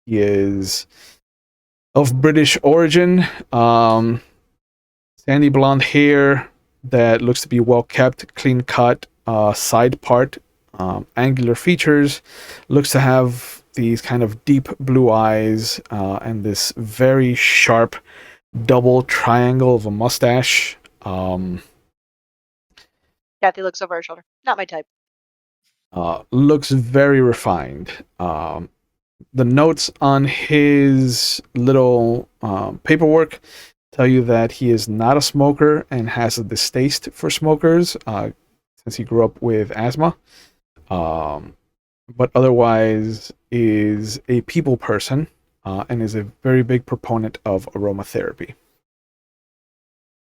He is of British origin. Sandy blonde hair that looks to be well kept, clean cut, side part, angular features. Looks to have these kind of deep blue eyes and this very sharp double triangle of a mustache. Kathy looks over her shoulder. Not my type. Looks very refined. The notes on his little paperwork tell you that he is not a smoker and has a distaste for smokers since he grew up with asthma. But otherwise is a people person and is a very big proponent of aromatherapy.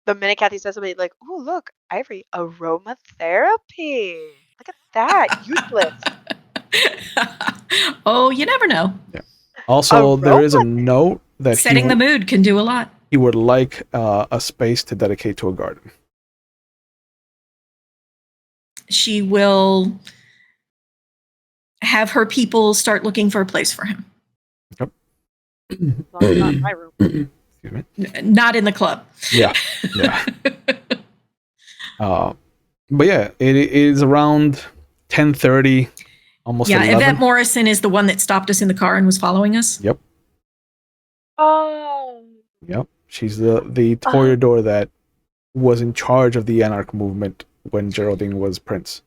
The minute Kathy says something like, "Ooh, look, Ivory, aromatherapy. Look at that. Useless." Oh, you never know. Yeah. Also, there is a note that setting the mood can do a lot. He would like a space to dedicate to a garden. She will have her people start looking for a place for him. Yep. Well, not in my room. Excuse me. Not in the club. Yeah. But yeah, it is around 10:30, almost 11. Yvette Morrison is the one that stopped us in the car and was following us. Yep. Oh. Yep. She's the toreador that was in charge of the Anarch movement when Geraldine was prince.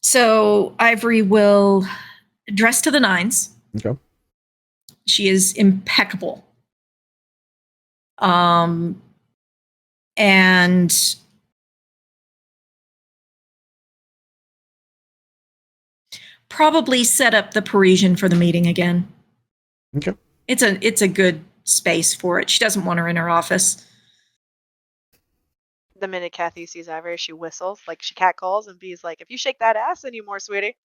So Ivory will dress to the nines. Okay. She is impeccable. And probably set up the Parisian for the meeting again. Okay. It's a good space for it. She doesn't want her in her office. The minute Kathy sees Ivory, she whistles, like she catcalls, and Bee's like, "If you shake that ass anymore, sweetie."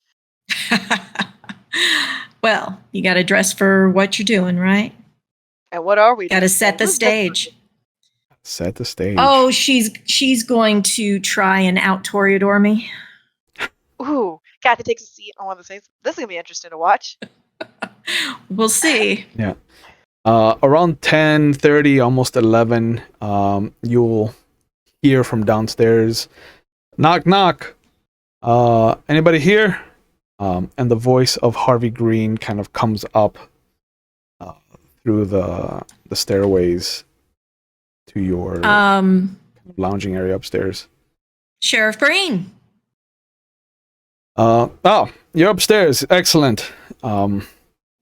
Well, you got to dress for what you're doing, right? And what are we? Got to set the stage. Set the stage. Oh, she's going to try and out toreador me. Ooh, Kathy takes a seat on one of the things. This is gonna be interesting to watch. We'll see. Yeah. Around 10:30, almost 11, you'll hear from downstairs, "Knock, knock. Anybody here?" And the voice of Harvey Green kind of comes up through the stairways to your lounging area upstairs. Sheriff Breen. You're upstairs. Excellent.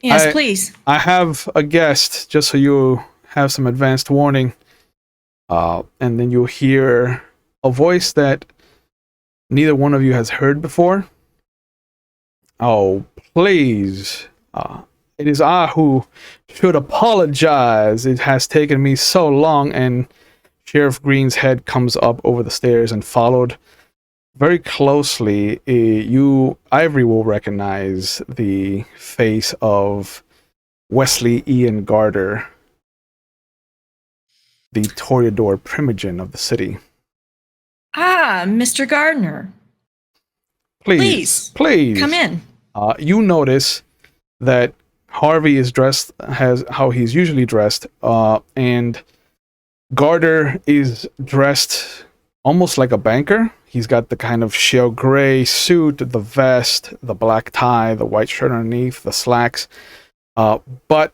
Yes, please. I have a guest, just so you have some advanced warning. And then you'll hear a voice that neither one of you has heard before. Oh, please. It is I who should apologize. It has taken me so long. And Sheriff Green's head comes up over the stairs and followed very closely. Ivory will recognize the face of Wesley Ian Garter, the Toreador primogen of the city. Ah, Mr. Gardner. Please. Come in. You notice that Harvey is dressed as how he's usually dressed, and Garter is dressed almost like a banker. He's got the kind of shale gray suit, the vest, the black tie, the white shirt underneath, the slacks. But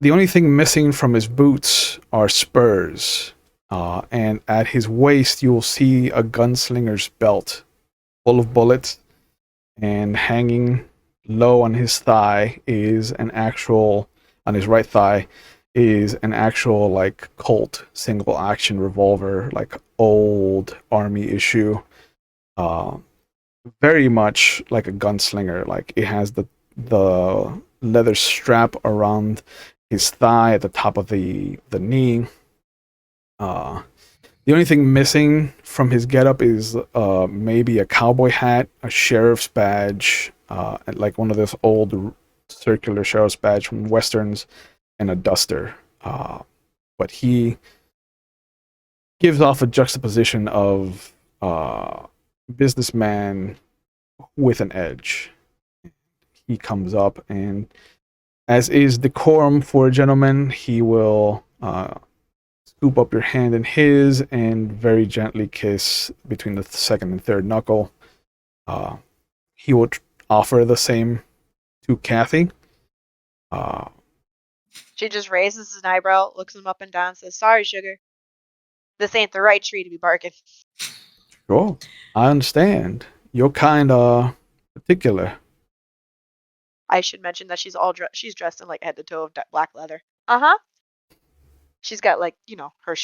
the only thing missing from his boots are spurs. And at his waist, you'll see a gunslinger's belt full of bullets. And hanging low on his thigh is on his right thigh, is an actual like Colt single action revolver, like old army issue. Very much like a gunslinger. Like it has the leather strap around his thigh at the top of the knee. The only thing missing from his getup is maybe a cowboy hat, a sheriff's badge, like one of those old circular sheriff's badge from westerns, and a duster. But he gives off a juxtaposition of businessman with an edge. He comes up, and as is decorum for a gentleman, he will scoop up your hand in his and very gently kiss between the second and third knuckle. He will offer the same to Kathy. She just raises an eyebrow, looks him up and down, says, "Sorry, sugar. This ain't the right tree to be barking." Sure, I understand. You're kind of particular. I should mention that she's dressed in like head to toe of black leather. Uh-huh. She's got like, her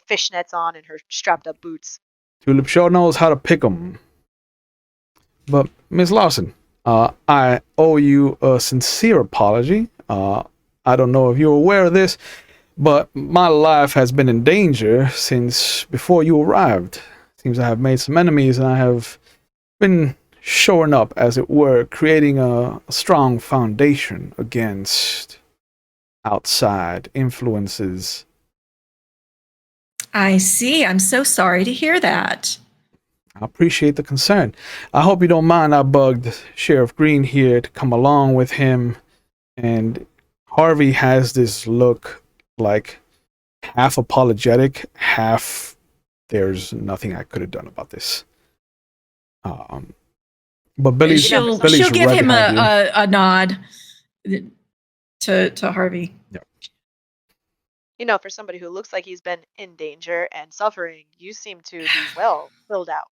fishnets on and her strapped up boots. Tulip sure knows how to pick 'em. But Miss Lawson, I owe you a sincere apology. I don't know if you're aware of this, but my life has been in danger since before you arrived. Seems I have made some enemies, and I have been shoring up, as it were, creating a strong foundation against outside influences. I see. I'm so sorry to hear that. I appreciate the concern. I hope you don't mind I bugged Sheriff Green here to come along with him. And Harvey has this look like half apologetic, half there's nothing I could have done about this. But Billy's She'll Billy's give right him behind a nod to Harvey. Yep. For somebody who looks like he's been in danger and suffering, you seem to be well filled out.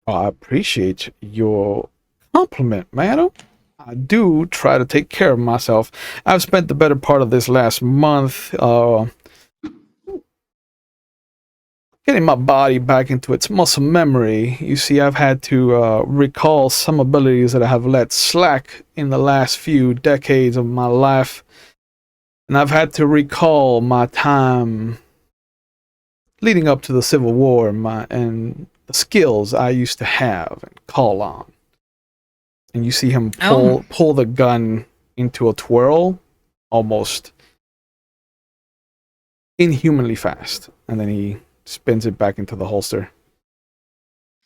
I appreciate your compliment, madam. I do try to take care of myself. I've spent the better part of this last month getting my body back into its muscle memory. You see, I've had to recall some abilities that I have let slack in the last few decades of my life. And I've had to recall my time leading up to the Civil War and the skills I used to have and call on. And you see him pull the gun into a twirl, almost inhumanly fast. And then he spins it back into the holster.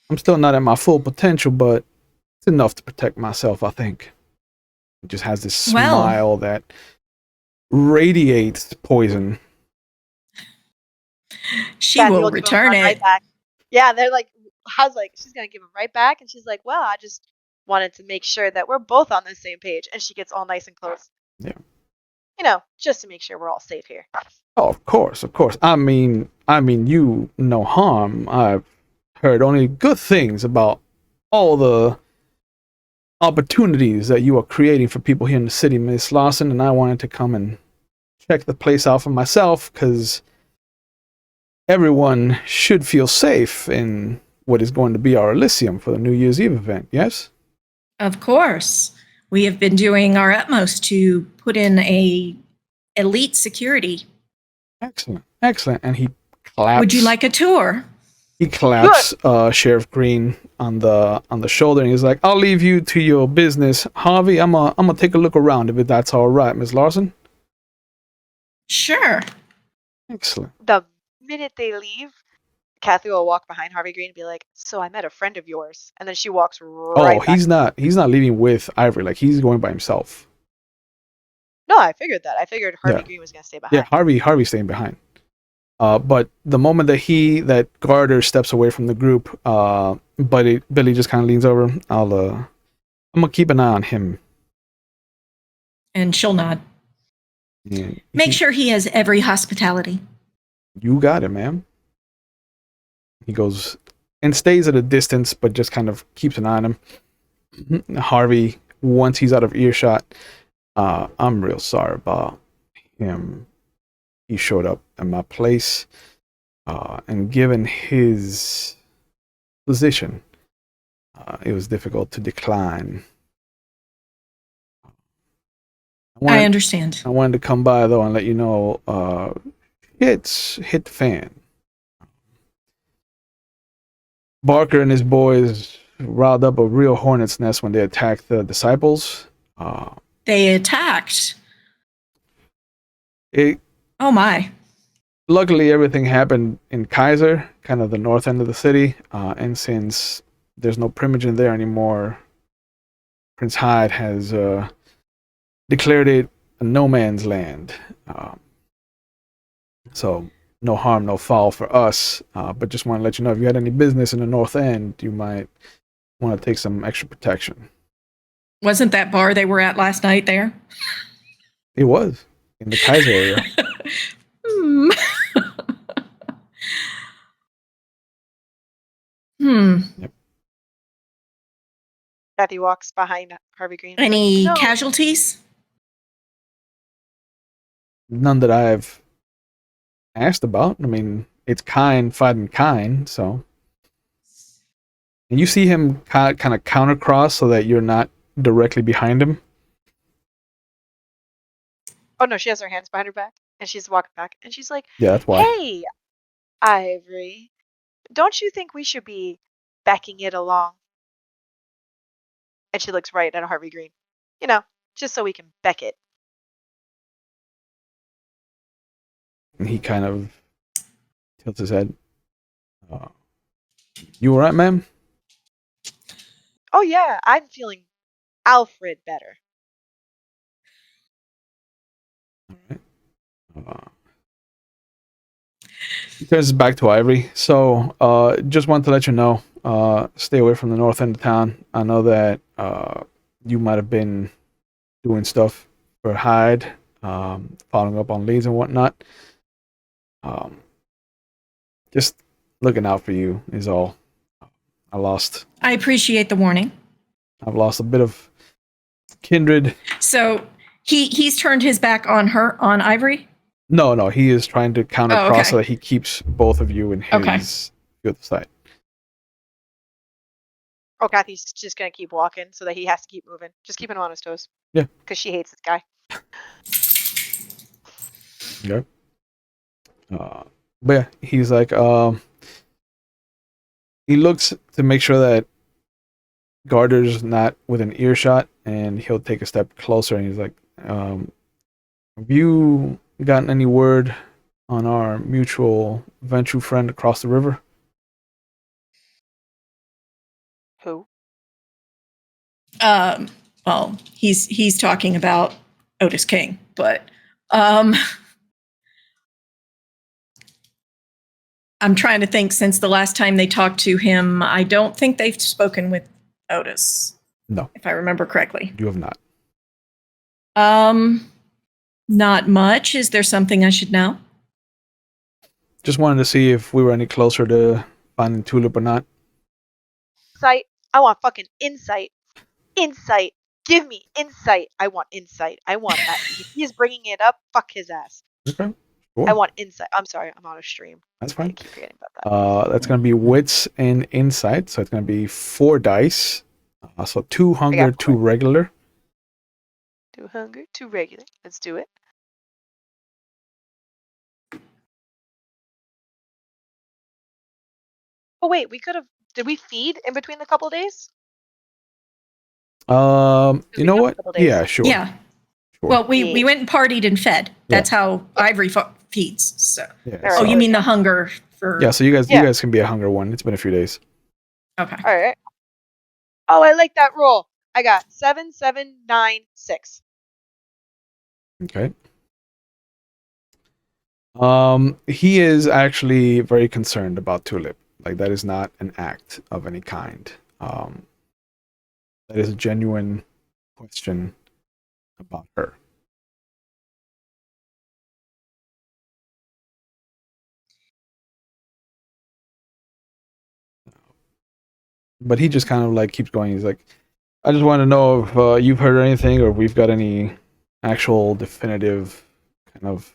I'm still not at my full potential, but it's enough to protect myself, I think. He just has this smile that radiates poison. She will return it. Right back. Yeah, I was like, she's going to give him right back. And she's like, well, I just wanted to make sure that we're both on the same page. And she gets all nice and close. Yeah. just to make sure we're all safe here. Oh, of course, of course. I mean, you no harm. I've heard only good things about all the opportunities that you are creating for people here in the city, Miss Lawson, and I wanted to come and check the place out for myself because everyone should feel safe in what is going to be our Elysium for the New Year's Eve event, yes? Of course. We have been doing our utmost to put in a elite security. Excellent, excellent. And he claps. Would you like a tour? He claps Sheriff Green on the shoulder, and he's like, "I'll leave you to your business, Harvey. I'm gonna take a look around if that's all right, Miss Larson." Sure. Excellent. The minute they leave, Kathy will walk behind Harvey Green and be like, "So I met a friend of yours," and then she walks right. He's not leaving with Ivory. Like, he's going by himself. No, I figured that. I figured Harvey Green was gonna stay behind. Yeah, Harvey's staying behind. But the moment that Garter steps away from the group, Billy just kind of leans over. I'm gonna keep an eye on him. And she'll nod. Yeah. Make sure he has every hospitality. You got it, ma'am. He goes and stays at a distance, but just kind of keeps an eye on him. Harvey, once he's out of earshot, I'm real sorry about him. He showed up at my place, and given his position, it was difficult to decline. I understand. I wanted to come by, though, and let you know it's hit the fan. Barker and his boys riled up a real hornet's nest when they attacked the disciples. They attacked? Oh my. Luckily, everything happened in Kaiser, kind of the north end of the city, and since there's no Primogen there anymore, Prince Hyde has declared it a no man's land. So no harm, no foul for us, but just want to let you know if you had any business in the north end, you might want to take some extra protection. Wasn't that bar they were at last night there? It was, in the Kaiser area. Yep. Kathy walks behind Harvey Green. Any casualties? None that I've asked about. I mean, it's kind fighting kind, so. And you see him kind of countercross so that you're not directly behind him. Oh no, she has her hands behind her back, and she's walking back, and she's like, "Yeah, that's why." Hey, Ivory, don't you think we should be backing it along? And she looks right at Harvey Green. Just so we can beck it. And he kind of tilts his head. You all right, ma'am? Oh yeah, I'm feeling Alfred better. All right. He turns his back to Ivory. So, just want to let you know, stay away from the north end of town. I know that you might have been doing stuff for Hyde, following up on leads and whatnot. Just looking out for you is all. I appreciate the warning. I've lost a bit of kindred. So he's turned his back on Ivory? No, he is trying to countercross so that he keeps both of you in his field of sight. Oh, Kathy's just gonna keep walking so that he has to keep moving. Just keeping him on his toes. Yeah. Because she hates this guy. Okay. But yeah, he's like, he looks to make sure that Garter's not within earshot, and he'll take a step closer, and he's like, have you gotten any word on our mutual Ventrue friend across the river? Who? Well, he's talking about Otis King, but I'm trying to think. Since the last time they talked to him, I don't think they've spoken with Otis. No, if I remember correctly. You have not. Not much. Is there something I should know? Just wanted to see if we were any closer to finding Tulip or not. Insight. I want fucking insight. Insight. Give me insight. I want insight. I want that. If he's bringing it up, fuck his ass. Okay. Cool. I want insight. I'm sorry, I'm on a stream. That's I fine. keep forgetting about that. That's going to be wits and insight. So it's going to be 4 dice. So 2 hunger, 2 regular. 2 hunger, 2 regular. Let's do it. Oh wait, did we feed in between the couple days? You know what? Yeah, sure. Yeah. Sure. Well, we went and partied and fed. That's how Ivory feeds. So. Yeah, Oh, you mean the hunger for? Yeah. So you guys can be a hunger one. It's been a few days. Okay. All right. Oh, I like that roll. I got 7, 7, 9, 6. Okay. He is actually very concerned about Tulip. Like, that is not an act of any kind. That is a genuine question about her. But he just kind of like keeps going. He's like, I just want to know if you've heard anything or if we've got any actual definitive kind of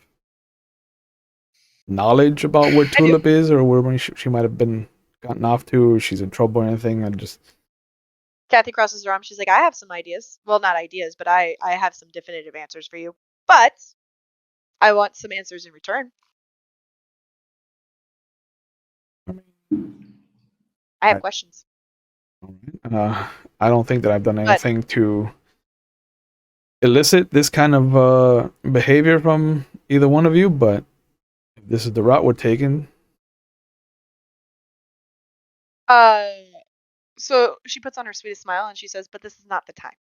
knowledge about where Tulip is or where she might have been gotten off to, or she's in trouble or anything. And just Kathy crosses her arm. She's like, I have some ideas. Well, not ideas, but I have some definitive answers for you. But I want some answers in return. I have questions. I don't think that I've done anything to elicit this kind of behavior from either one of you, but if this is the route we're taking. So she puts on her sweetest smile and she says, but this is not the time.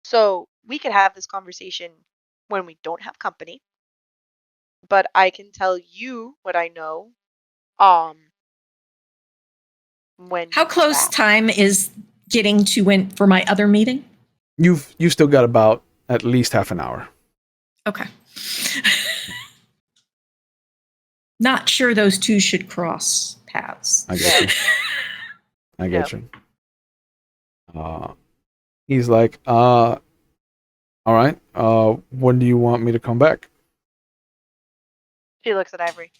So we could have this conversation when we don't have company, but I can tell you what I know. When how close time is getting to when for my other meeting? You've still got about at least half an hour. Okay. Not sure those two should cross paths. I get you. I get you. He's like, all right, when do you want me to come back? She looks at Ivory.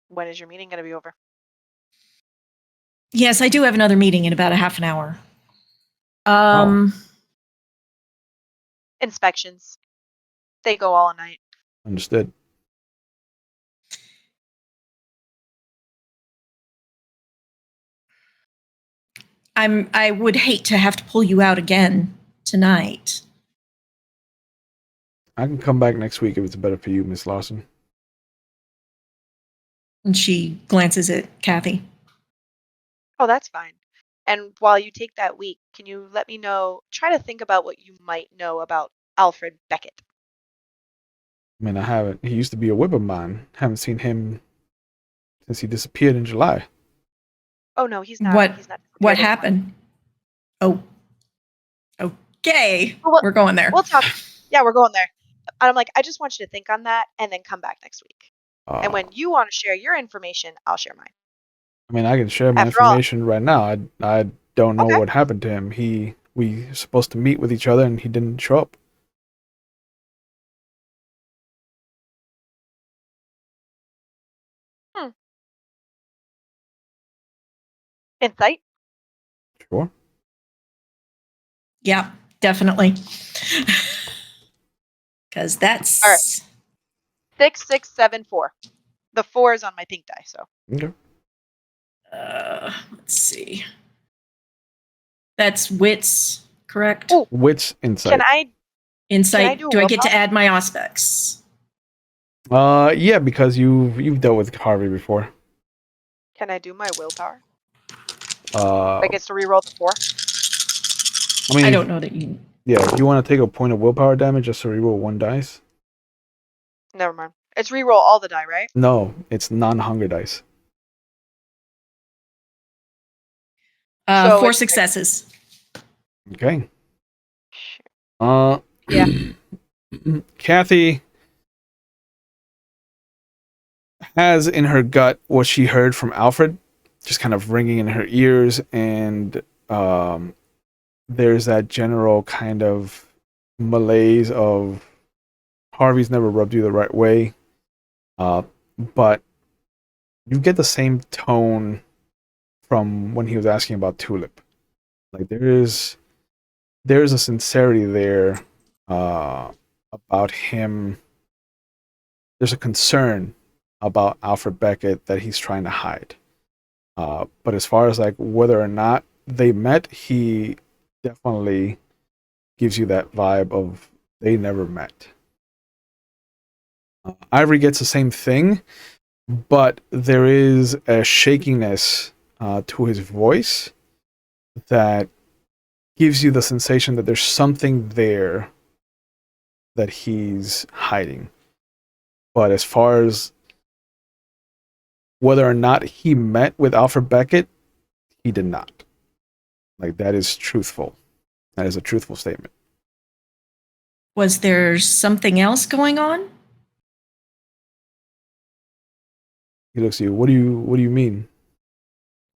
When is your meeting going to be over? Yes, I do have another meeting in about a half an hour. Inspections. They go all night. Understood. I would hate to have to pull you out again tonight. I can come back next week if it's better for you, Miss Lawson. And she glances at Kathy. Oh, that's fine. And while you take that week, can you let me know, try to think about what you might know about Alfred Beckett? I mean, I haven't. He used to be a whip of mine. Haven't seen him since he disappeared in July. Oh, no, he's not. What happened? Oh. Okay. Well, we're going there. We'll talk. Yeah, we're going there. And I'm like, I just want you to think on that and then come back next week. And when you want to share your information, I'll share mine. I mean, I can share my information right now. I don't know what happened to him. We were supposed to meet with each other and he didn't show up. Insight? Sure. Yeah, definitely. Because that's... All right. 6, 6, 7, 4. The 4 is on my pink die, so. Okay. Let's see. That's wits, correct? Ooh. Wits, insight. Insight. Do I get to add my aspects? Yeah, because you've dealt with Harvey before. Can I do my willpower? I get to reroll the 4. I mean, I don't know that you. Yeah, if you want to take a point of willpower damage just to reroll 1 dice. Never mind. It's reroll all the die, right? No, it's non-hunger dice. 4 successes. Okay. Yeah. Kathy has in her gut what she heard from Alfred, just kind of ringing in her ears, and there's that general kind of malaise of Harvey's never rubbed you the right way, but you get the same tone from when he was asking about Tulip. Like there's a sincerity there about him. There's a concern about Alfred Beckett that he's trying to hide. But as far as like whether or not they met, he definitely gives you that vibe of they never met. Ivory gets the same thing, but there is a shakiness to his voice that gives you the sensation that there's something there that he's hiding. But as far as whether or not he met with Alfred Beckett, he did not. Like, that is truthful. That is a truthful statement. Was there something else going on? He looks at you. What do you mean?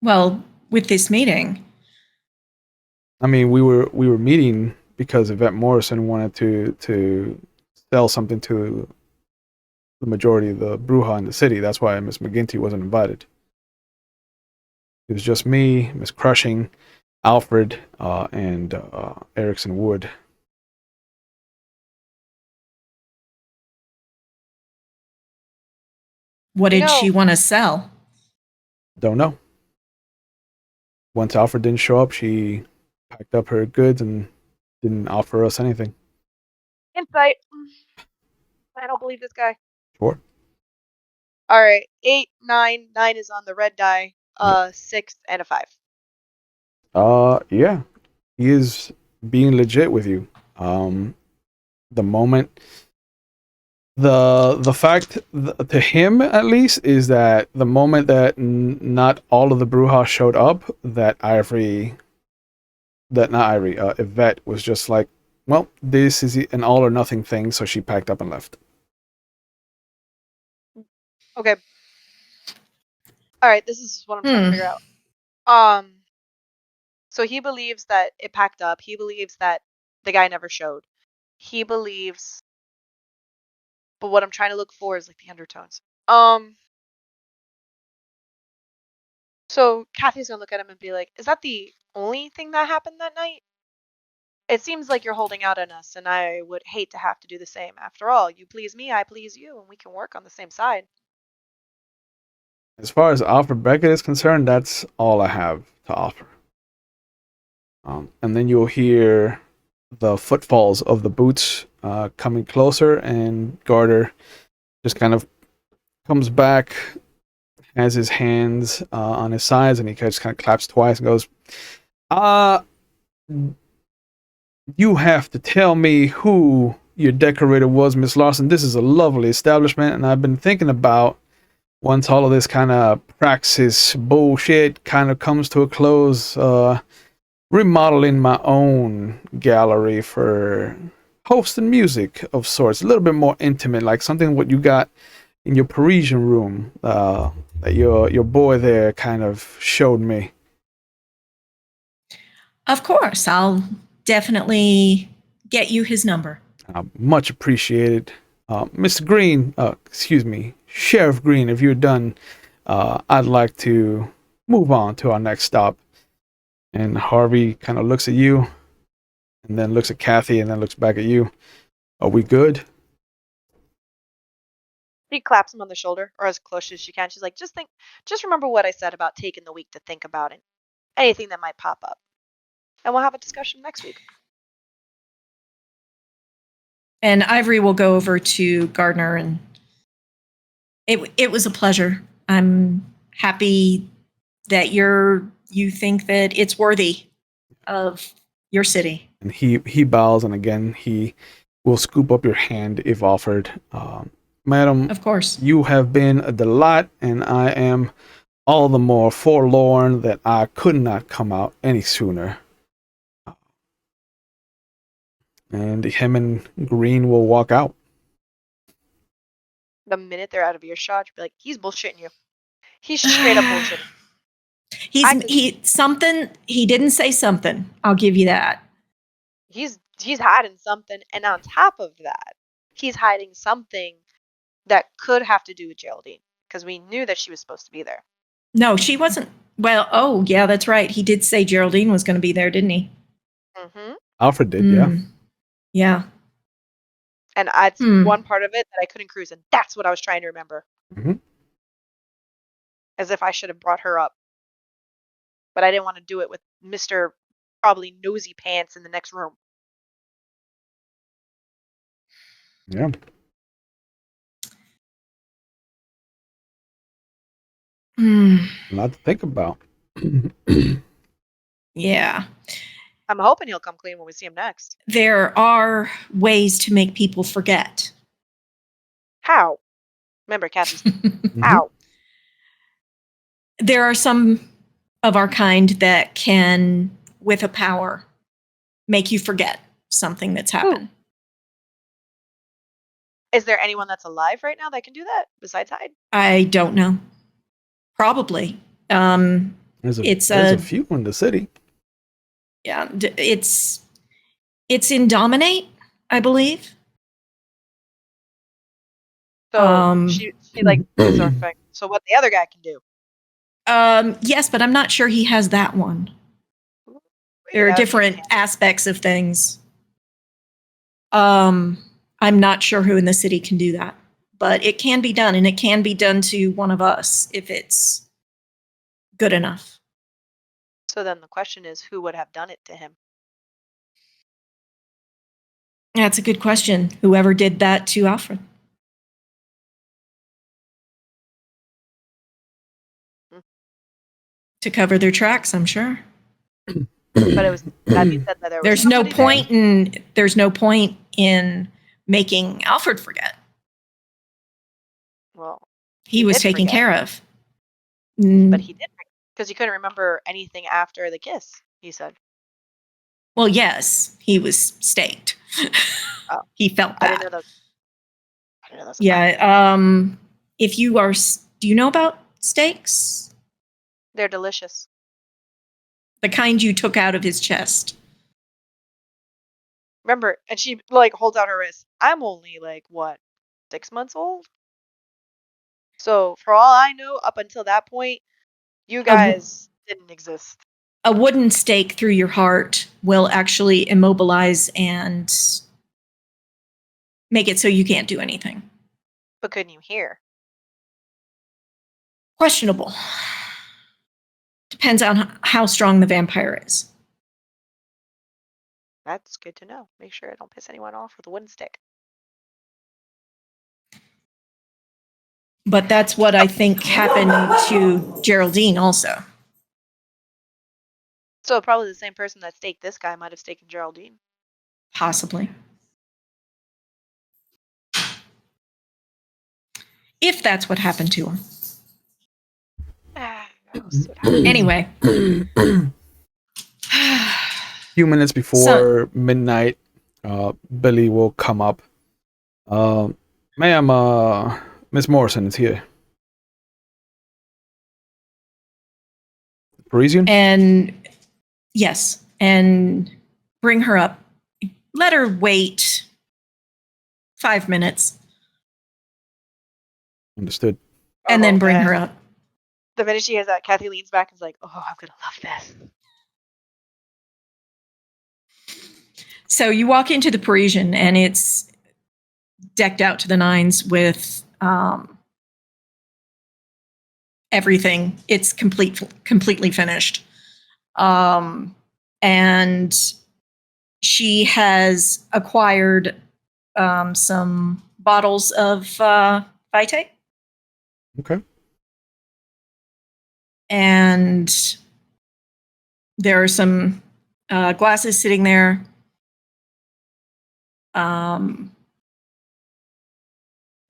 Well, with this meeting. I mean, we were meeting because Yvette Morrison wanted to sell something to the majority of the Bruja in the city. That's why Miss McGinty wasn't invited. It was just me, Miss Crushing, Alfred, and Erickson Wood. What did she want to sell? Don't know. Once Alfred didn't show up, she packed up her goods and didn't offer us anything. Insight. I don't believe this guy. Sure. All right. 8, 9. 9 is on the red die. 6 and a 5. Yeah. He is being legit with you. The moment the fact to him at least is that the moment that not all of the Bruja showed up, that Yvette was just like, well, this is an all or nothing thing, so she packed up and left. Okay. All right, this is what I'm trying to figure out. So he believes that it packed up. He believes that the guy never showed. He believes, but what I'm trying to look for is like the undertones. So Kathy's gonna look at him and be like, "Is that the only thing that happened that night? It seems like you're holding out on us, and I would hate to have to do the same. After all, you please me, I please you, and we can work on the same side." As far as Alfred Beckett is concerned, that's all I have to offer. And then you'll hear the footfalls of the boots coming closer, and Garter just kind of comes back, has his hands on his sides, and he just kind of claps twice and goes, you have to tell me who your decorator was, Miss Larson. This is a lovely establishment, and I've been thinking about once all of this kind of praxis bullshit kind of comes to a close, remodeling my own gallery for hosting music of sorts, a little bit more intimate, like something what you got in your Parisian room that your boy there kind of showed me. Of course, I'll definitely get you his number. Much appreciated. Mr. Green, excuse me, Sheriff Green, if you're done, I'd like to move on to our next stop. And Harvey kind of looks at you, and then looks at Kathy, and then looks back at you. Are we good? She claps him on the shoulder, or as close as she can. She's like, just remember what I said about taking the week to think about it. Anything that might pop up. And we'll have a discussion next week. And Ivory will go over to Gardner, and it was a pleasure. I'm happy that you think that it's worthy of your city. And he bows, and again he will scoop up your hand if offered. Madam, of course, you have been a delight, and I am all the more forlorn that I could not come out any sooner. and him and Green will walk out. The minute they're out of earshot, you'll be like, he's bullshitting you. He's straight up bullshitting. He didn't say something. I'll give you that. He's hiding something, and on top of that, he's hiding something that could have to do with Geraldine, because we knew that she was supposed to be there. No, she wasn't. Well, oh yeah, that's right. He did say Geraldine was going to be there, didn't he? Mm-hmm. Alfred did, yeah. Yeah. And that's one part of it that I couldn't cruise, and that's what I was trying to remember. Mm-hmm. As if I should have brought her up. But I didn't want to do it with Mr. probably nosy pants in the next room. Yeah. A lot to think about. Yeah. I'm hoping he'll come clean when we see him next. There are ways to make people forget. How? Remember, Kathy's Mm-hmm. how? There are some of our kind that can, with a power, make you forget something that's happened. Is there anyone that's alive right now that can do that besides Hyde? I don't know. Probably. There's a few in the city. Yeah, it's in Dominate, I believe. So she like so what the other guy can do. Yes, but I'm not sure he has that one. There are different aspects of things. I'm not sure who in the city can do that, but it can be done, and it can be done to one of us if it's good enough. So then the question is, who would have done it to him? That's a good question. Whoever did that to Alfred. To cover their tracks, I'm sure. But it was that being said that there was there's no point in making Alfred forget. Well, he was taken care of. But he did, because he couldn't remember anything after the kiss, he said. Well, yes, he was staked. Oh, he felt that. I didn't know that. Yeah. If you are, do you know about steaks? They're delicious. The kind you took out of his chest. Remember, and she like holds out her wrist. I'm only like what, 6 months old? So for all I know, up until that point, you guys didn't exist. A wooden stake through your heart will actually immobilize and make it so you can't do anything. But couldn't you hear? Questionable. Depends on how strong the vampire is. That's good to know. Make sure I don't piss anyone off with a wooden stick. But that's what I think happened to Geraldine also. So probably the same person that staked this guy might have staked Geraldine. Possibly. If that's what happened to her. Anyway. A few minutes before midnight, Billy will come up. Ma'am, Miss Morrison is here. Parisian? And yes, and bring her up. Let her wait 5 minutes. Understood. And then bring her up. The minute she hears that, Kathy leans back and is like, oh, I'm going to love this. So you walk into the Parisian, and it's decked out to the nines with everything. It's completely finished. And she has acquired some bottles of Vitae. Okay. And there are some glasses sitting there.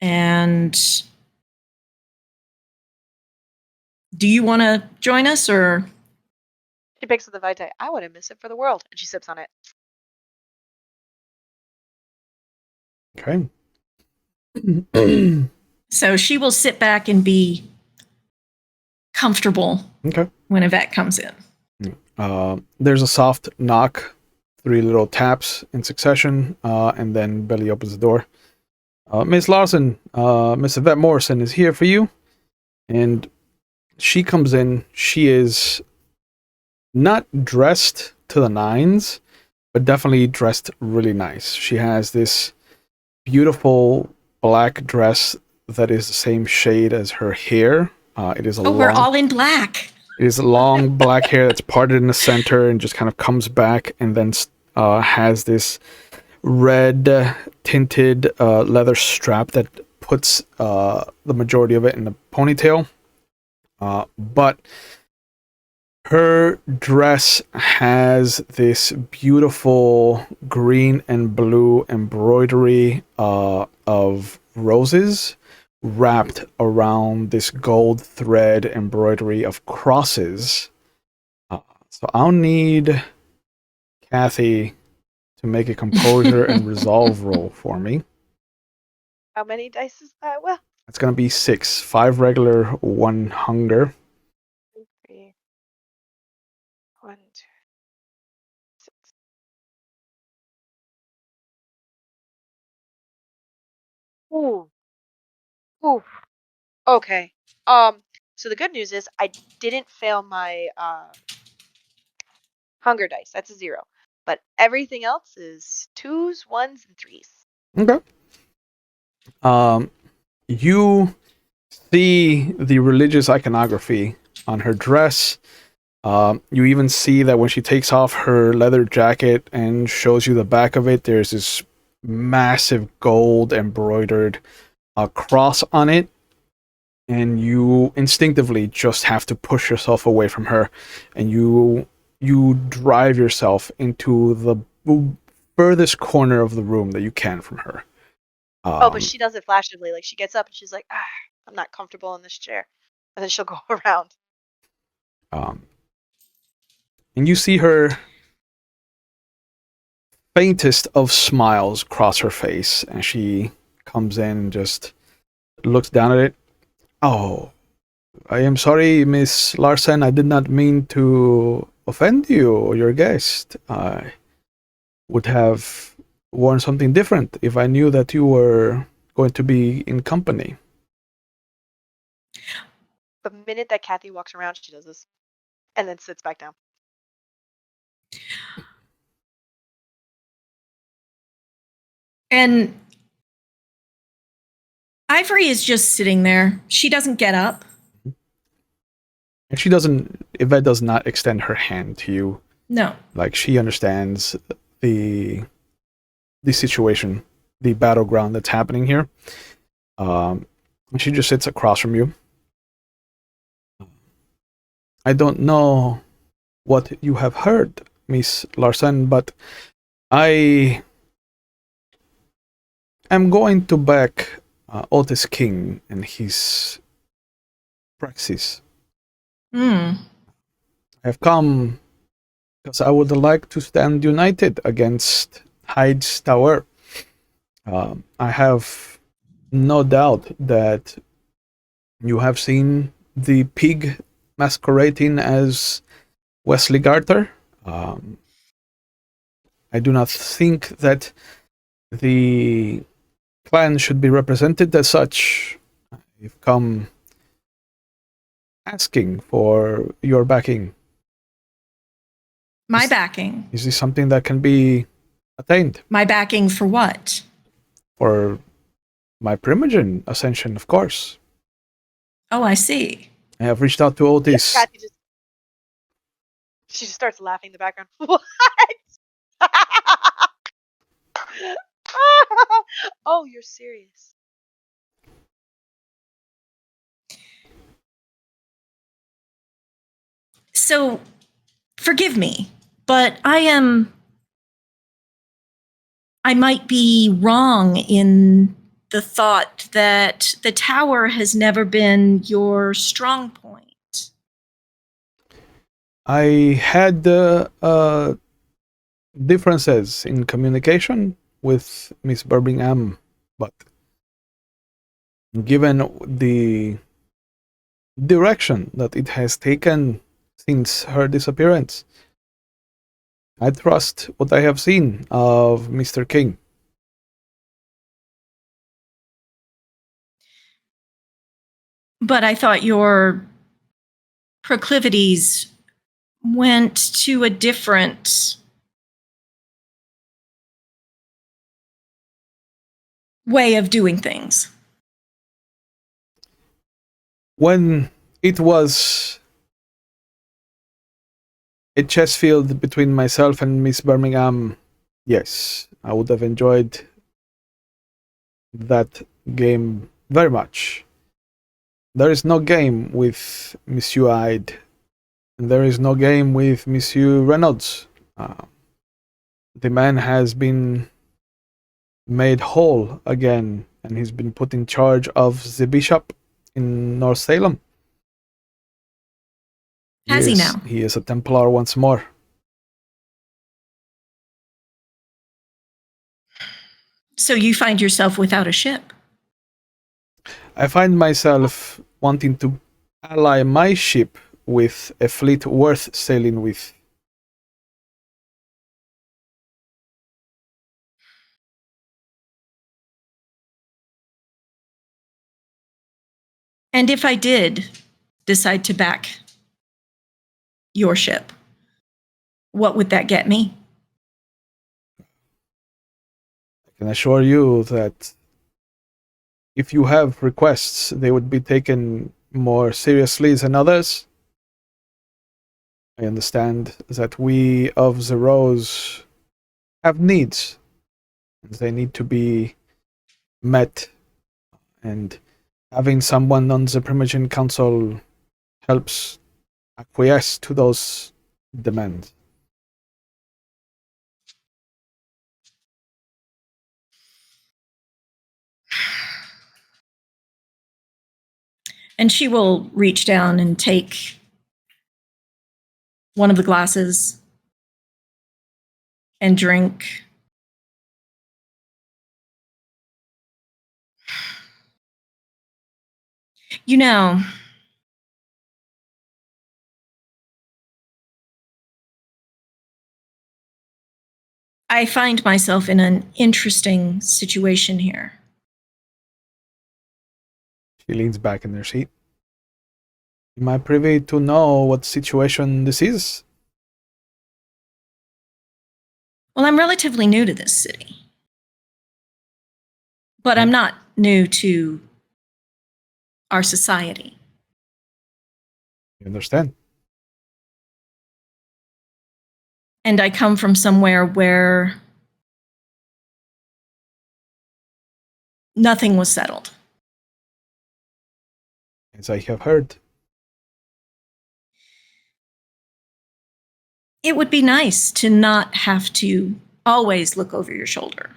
And do you want to join us, or? She picks up the Vitae. I wouldn't miss it for the world. And she sips on it. Okay. So she will sit back and be comfortable Okay. when a vet comes in. There's a soft knock, 3 little taps in succession, and then Billy opens the door. Miss Larson, Miss Yvette Morrison is here for you. And she comes in. She is not dressed to the nines, but definitely dressed really nice. She has this beautiful black dress that is the same shade as her hair. It is a We're all in black. It is long black hair that's parted in the center and just kind of comes back, and then has this red tinted leather strap that puts the majority of it in the ponytail. But her dress has this beautiful green and blue embroidery of roses wrapped around this gold thread embroidery of crosses. So I'll need Kathy to make a composure and resolve roll for me. How many dice is that? Well, It's going to be 6. 5 regular, 1 hunger. 3, 1, 2, 6. Ooh. Ooh. Okay. So the good news is I didn't fail my hunger dice. That's a 0. But everything else is 2s, 1s, and 3s. Okay. You see the religious iconography on her dress. You even see that when she takes off her leather jacket and shows you the back of it, there's this massive gold embroidered cross on it. And you instinctively just have to push yourself away from her, and you drive yourself into the furthest corner of the room that you can from her. But she does it flashively. Like, she gets up and she's like, I'm not comfortable in this chair. And then she'll go around. And you see her faintest of smiles cross her face, and she comes in and just looks down at it. Oh, I am sorry, Miss Larson. I did not mean to offend you or your guest. I would have worn something different if I knew that you were going to be in company. The minute that Kathy walks around, she does this. And then sits back down. And Ivory is just sitting there. She doesn't get up. And she doesn't, Yvette does not extend her hand to you. No. Like, she understands the situation, the battleground that's happening here. She just sits across from you. I don't know what you have heard, Miss Larson, but I am going to back Otis King and his praxis. I have come because I would like to stand united against Hyde's Tower. I have no doubt that you have seen the pig masquerading as Wesley Garter. I do not think that the clan should be represented as such. You've come asking for your backing. My backing. Is this something that can be attained? My backing for what? For my Primogen ascension, of course. Oh, I see. I have reached out to Otis. Yeah, Kathy she just starts laughing in the background. What? Oh, you're serious. So, forgive me, but I might be wrong in the thought that the tower has never been your strong point. I had differences in communication with Miss Birmingham But given the direction that it has taken since her disappearance, I trust what I have seen of Mr. King. But I thought your proclivities went to a different way of doing things. When it was a chess field between myself and Miss Birmingham, yes, I would have enjoyed that game very much. There is no game with Monsieur Hyde, and there is no game with Monsieur Reynolds. The man has been made whole again, and he's been put in charge of the bishop in North Salem. Has he now? He is a Templar once more. So you find yourself without a ship. I find myself wanting to ally my ship with a fleet worth sailing with. And if I did decide to back your ship, what would that get me? I can assure you that if you have requests, they would be taken more seriously than others. I understand that we of the Rose have needs, and they need to be met, and having someone on the Primogen Council helps acquiesce to those demands. And she will reach down and take one of the glasses and drink. You know, I find myself in an interesting situation here. She leans back in her seat. Am I privy to know what situation this is? Well, I'm relatively new to this city, but I'm not new to our society. You understand? And I come from somewhere where nothing was settled. As I have heard. It would be nice to not have to always look over your shoulder.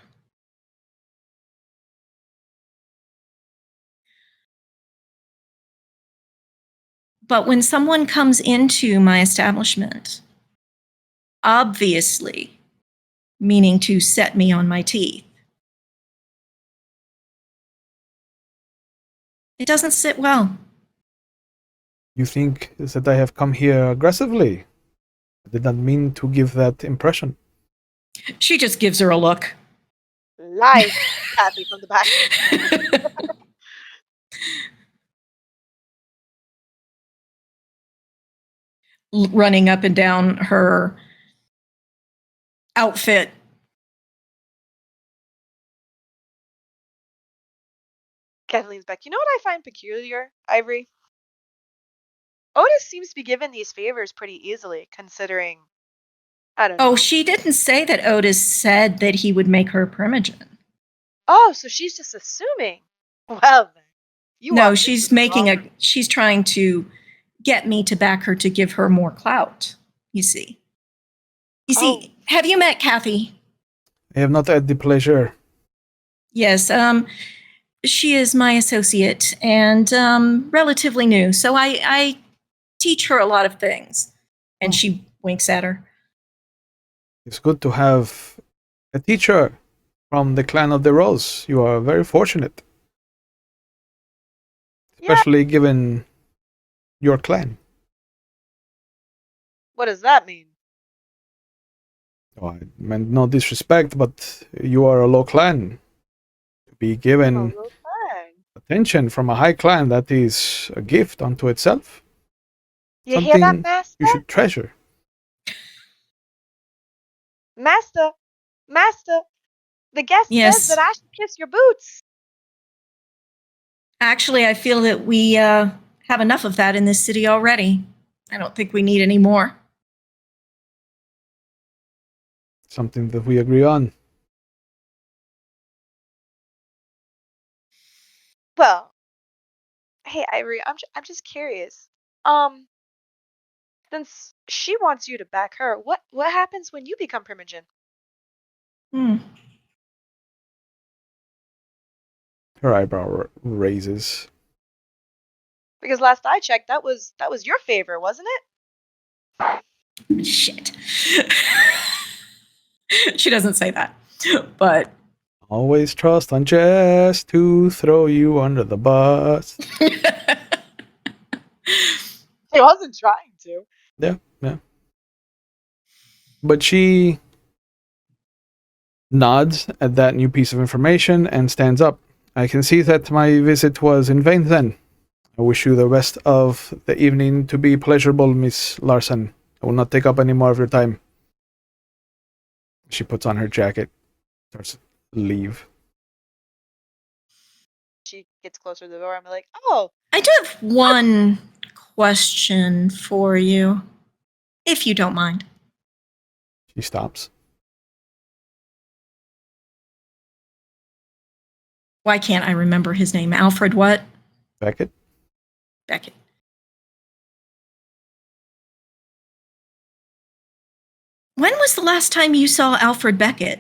But when someone comes into my establishment, obviously meaning to set me on my teeth, it doesn't sit well. You think that I have come here aggressively? I did not mean to give that impression. She just gives her a look. Lies, Kathy from the back. Running up and down her outfit. Kathleen's back. You know what I find peculiar, Ivory? Otis seems to be given these favors pretty easily, considering, I don't know. Oh, she didn't say that Otis said that he would make her Primogen. Oh, so she's just assuming. Well, then. No, she's she's trying to get me to back her to give her more clout, you see. Have you met Kathy? I have not had the pleasure. Yes, she is my associate and relatively new, so I teach her a lot of things. And she winks at her. It's good to have a teacher from the clan of the Rose. You are very fortunate. Yeah. Especially given your clan. What does that mean? Oh, I meant no disrespect, but you are a low clan. To be given Oh, little thing. attention from a high clan, that is a gift unto itself. You hear that, Something Master? you should treasure. Master, the guest says Yes. that I should kiss your boots. Actually, I feel that we have enough of that in this city already. I don't think we need any more. Something that we agree on. Well, hey, Ivory, I'm just curious. Since she wants you to back her, what happens when you become Primogen? Hmm. Her eyebrow raises. Because last I checked, that was your favor, wasn't it? Shit. She doesn't say that, but Always trust on Jess to throw you under the bus. She wasn't trying to. Yeah. But she nods at that new piece of information and stands up. I can see that my visit was in vain then. I wish you the rest of the evening to be pleasurable, Miss Larson. I will not take up any more of your time. She puts on her jacket, starts to leave. She gets closer to the door. I'm like, oh, I do have one question for you, if you don't mind. She stops. Why can't I remember his name? Alfred what? Beckett? Beckett. When was the last time you saw Alfred Beckett?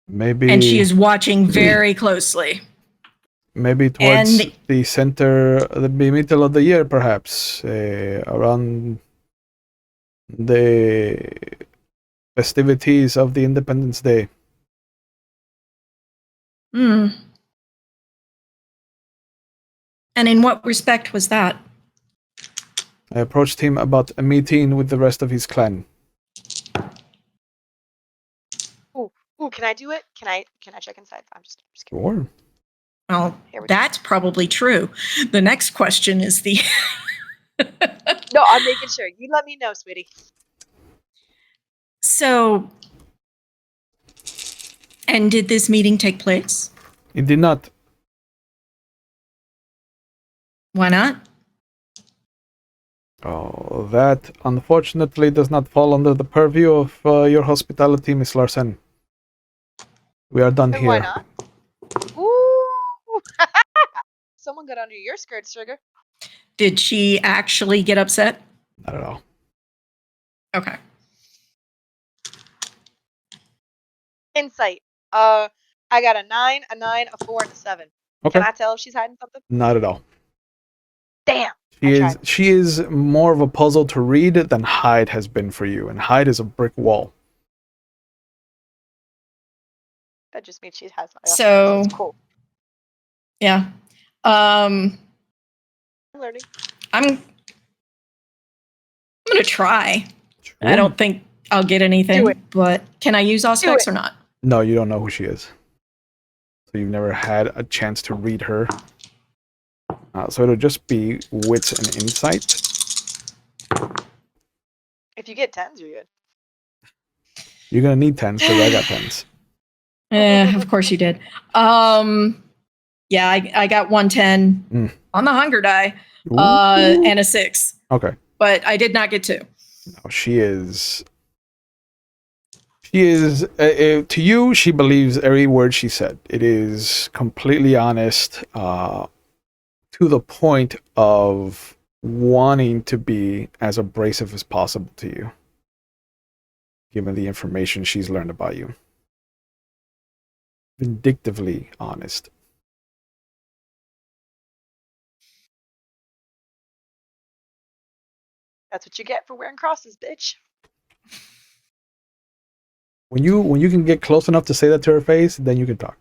Maybe. And she is watching very closely. Maybe towards And the center, the middle of the year, perhaps, around the festivities of the Independence Day. And in what respect was that? I approached him about a meeting with the rest of his clan. ooh, can I do it? Can I check inside? I'm just kidding. Sure. Well, Here we go. that's probably true. The next question is the No, I'm making sure. You let me know, sweetie. So, and did this meeting take place? It did not. Why not? Oh, that unfortunately does not fall under the purview of your hospitality, Miss Larsen. We are done And here. why not? Ooh. Someone got under your skirt, Sugar. Did she actually get upset? Not at all. Okay. Insight. I got a 9, a 9, a 4, and a 7. Okay. Can I tell if she's hiding something? Not at all. Damn. She is more of a puzzle to read than hide has been for you, and hide is a brick wall. That just means she has. So it's cool. Yeah. I'm learning. I'm gonna try. Sure. I don't think I'll get anything, Do it. but can I use Auspex or not? No, you don't know who she is. So you've never had a chance to read her. So it'll just be wits and insight. If you get 10s, you're good. You're gonna need 10s because I got 10s. Of course you did. Yeah, I got 110 on the hunger die, and a 6. Okay. But I did not get 2. No, she is. To you, she believes every word she said. It is completely honest, to the point of wanting to be as abrasive as possible to you, given the information she's learned about you. Vindictively honest. That's what you get for wearing crosses, bitch. When you can get close enough to say that to her face, then you can talk.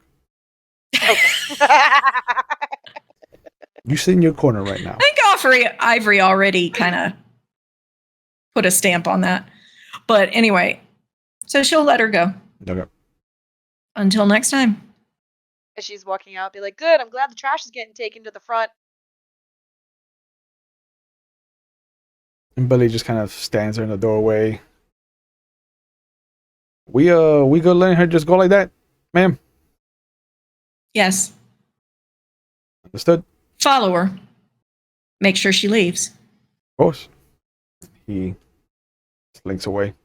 You sit in your corner right now. I think Ivory already kind of put a stamp on that. But anyway, so she'll let her go. Okay. Until next time. As she's walking out, be like, good, I'm glad the trash is getting taken to the front. And Billy just kind of stands there in the doorway. We good letting her just go like that, ma'am? Yes. Understood? Follow her. Make sure she leaves. Of course. He slinks away.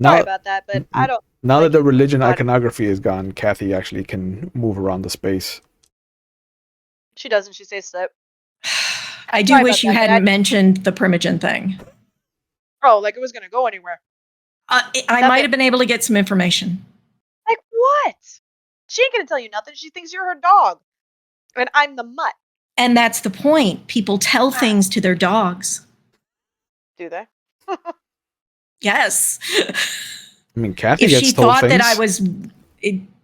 Sorry about that, but I don't. Now like that the religion body. iconography is gone, Kathy actually can move around the space. She doesn't. She stays slip. I do wish you hadn't mentioned the Primogen thing. Oh, like it was going to go anywhere. I might have been able to get some information. Like what? She ain't going to tell you nothing. She thinks you're her dog. And I'm the mutt. And that's the point. People tell things to their dogs. Do they? Yes. I mean, Kathy if gets she told thought things. that I was...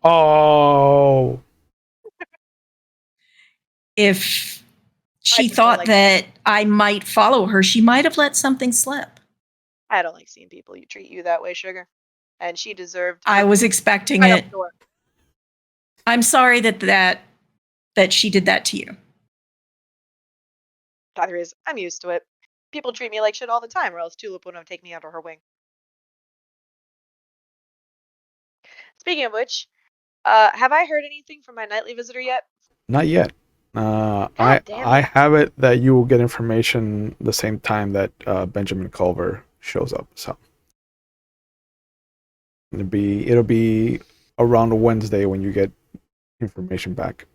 Oh. If she thought that I might follow her, she might have let something slip. I don't like seeing people treat you that way, Sugar. And she deserved... I was expecting it. I'm sorry that she did that to you. Either is, I'm used to it. People treat me like shit all the time, or else Tulip wouldn't have taken me under her wing. Speaking of which, have I heard anything from my nightly visitor yet? Not yet. I have it that you will get information the same time that Benjamin Culver shows up. So it'll be around Wednesday when you get information back.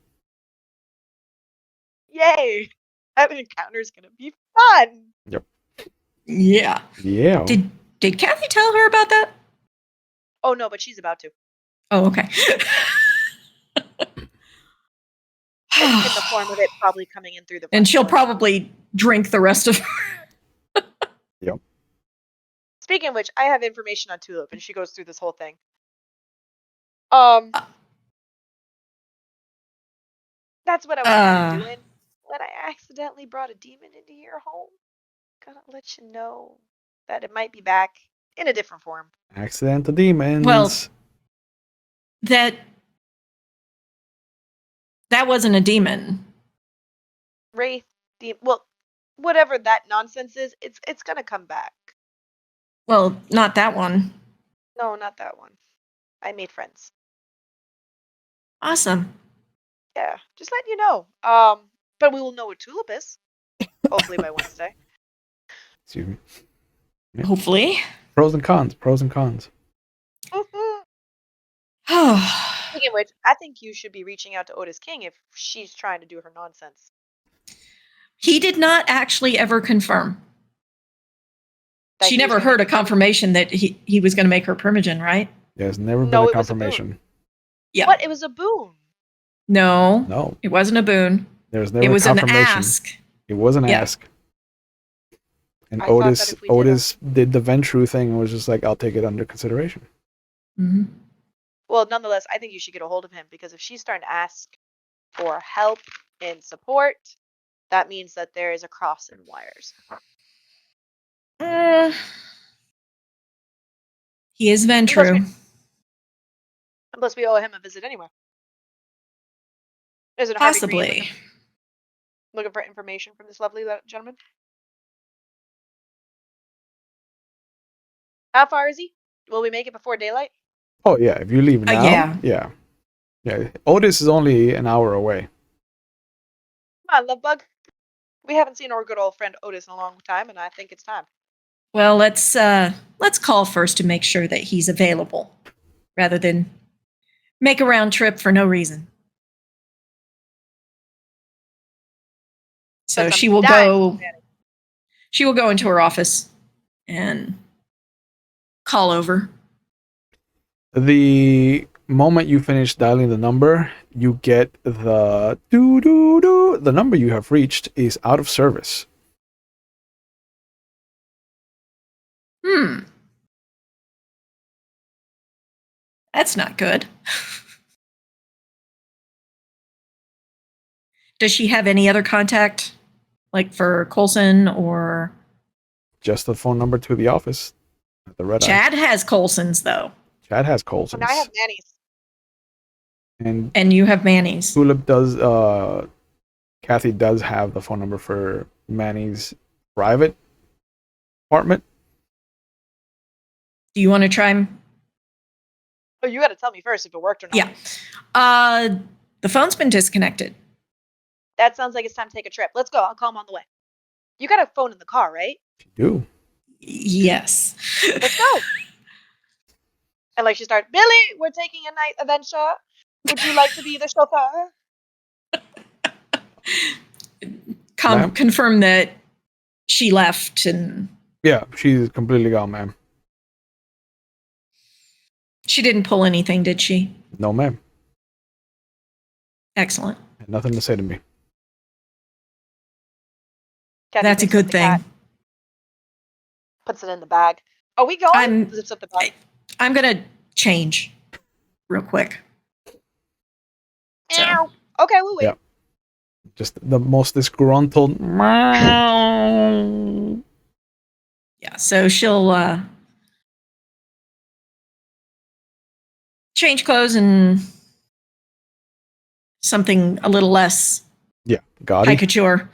Yay! That encounter is gonna be fun. Yep. Yeah. Yeah. Did Kathy tell her about that? Oh no, but she's about to. Oh, okay. In the form of it probably coming in through the front and she'll door. probably drink the rest of her. Yep. Speaking of which, I have information on Tulip, and she goes through this whole thing. That's what I was doing when I accidentally brought a demon into your home. Gonna let you know that it might be back in a different form. Accidental demons. Well, that wasn't a demon. Wraith, well, whatever that nonsense is, it's gonna come back. Well, not that one. No, not that one. I made friends. Awesome. Yeah, just letting you know. But we will know what Tulip is. Hopefully by Wednesday. Excuse me. Yeah. Hopefully. Pros and cons. Pros and cons. Speaking of which, I think you should be reaching out to Otis King if she's trying to do her nonsense. He did not actually ever confirm. She never heard a confirmation that he was going to make her Primogen, right? There's never been a confirmation. Yeah. What? It was a boon. No. It wasn't a boon. There was never it was a confirmation. An ask. It was an ask. And Otis did the Ventrue thing and was just like, I'll take it under consideration. Mm-hmm. Well, nonetheless, I think you should get a hold of him, because if she's starting to ask for help and support, that means that there is a cross in wires. He is Ventrue. Unless we owe him a visit anyway. Is it possibly looking for information from this lovely gentleman? How far is he? Will we make it before daylight? Oh yeah, if you leave now, yeah. Otis is only an hour away. Come on, Lovebug. We haven't seen our good old friend Otis in a long time, and I think it's time. Well, let's call first to make sure that he's available, rather than make a round trip for no reason. So she will go. She will go into her office and call over. The moment you finish dialing the number, you get the doo-doo-doo. The number you have reached is out of service. That's not good. Does she have any other contact, like for Colson or Just the phone number to the office at the Red Eye. Chad has Colson's though, Chad has Oh, Colson's. now I have Manny's. And you have Manny's. Tulip does, Kathy does have the phone number for Manny's private apartment. Do you want to try him? Oh, you got to tell me first if it worked or not. Yeah. The phone's been disconnected. That sounds like it's time to take a trip. Let's go. I'll call him on the way. You got a phone in the car, right? You do. Yes. Let's go. And like she starts, Billy, we're taking a night adventure. Would you like to be the chauffeur? Confirm that she left and Yeah, she's completely gone, ma'am. she didn't pull anything, did she? No, ma'am. Excellent. Had nothing to say to me. Kathy That's a picks up good the thing. cat, puts it in the bag. Are we going? Zips up the bag. I'm going to change real quick. So, Meow. Okay, we'll wait. Yeah. Just the most disgruntled. yeah, so she'll change clothes and something a little less Yeah, gaudy. high couture.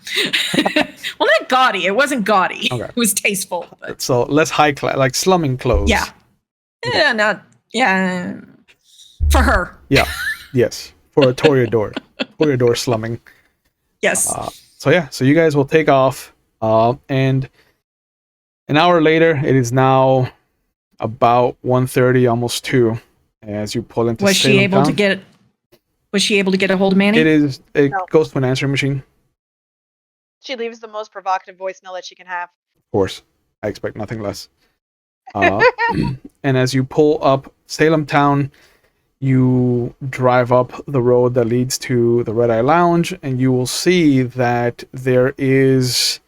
Well, not gaudy. It wasn't gaudy. Okay. It was tasteful. But So less high class, like slumming clothes. yeah. Yeah. For her. Yeah. Yes. For a Toreador. Toreador slumming. Yes. So you guys will take off. And an hour later, it is now about 1:30, almost 2, as you pull into Was Salem she able town. to get? Was she able to get a hold of Manny? It No. goes to an answering machine. She leaves the most provocative voicemail that she can have. Of course, I expect nothing less. And as you pull up Salem town, you drive up the road that leads to the Red Eye Lounge, and you will see that there is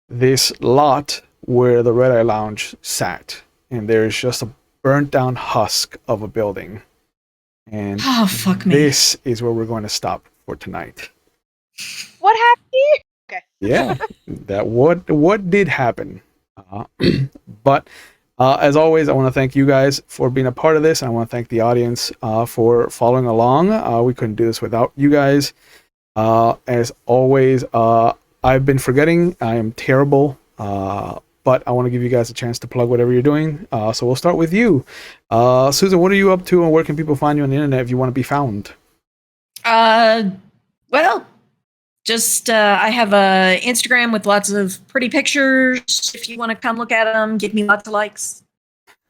this lot where the Red Eye Lounge sat, and there's just a burnt down husk of a building. And Oh, fuck me. this is where we're going to stop for tonight. What happened here? Okay. Yeah, that what did happen. But as always, I want to thank you guys for being a part of this, and I want to thank the audience for following along. We couldn't do this without you guys. As always, I've been forgetting. I am terrible, but I want to give you guys a chance to plug whatever you're doing. So we'll start with you. Susan, what are you up to, and where can people find you on the internet if you want to be found? Well, just I have a Instagram with lots of pretty pictures. If you want to come look at them, give me lots of likes.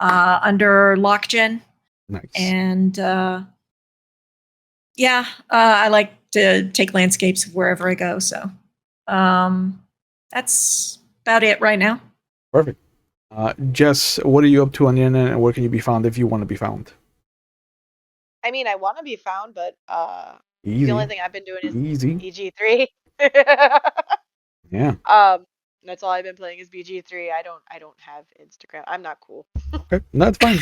Under Lockgen, Nice. and yeah, I like to take landscapes wherever I go. So that's about it right now. Perfect. Jess, what are you up to on the internet, and where can you be found if you want to be found? I mean, I want to be found, but Easy. the only thing I've been doing is Easy. BG3. Yeah. That's all I've been playing is BG3. I don't have Instagram. I'm not cool. Okay. No, that's fine.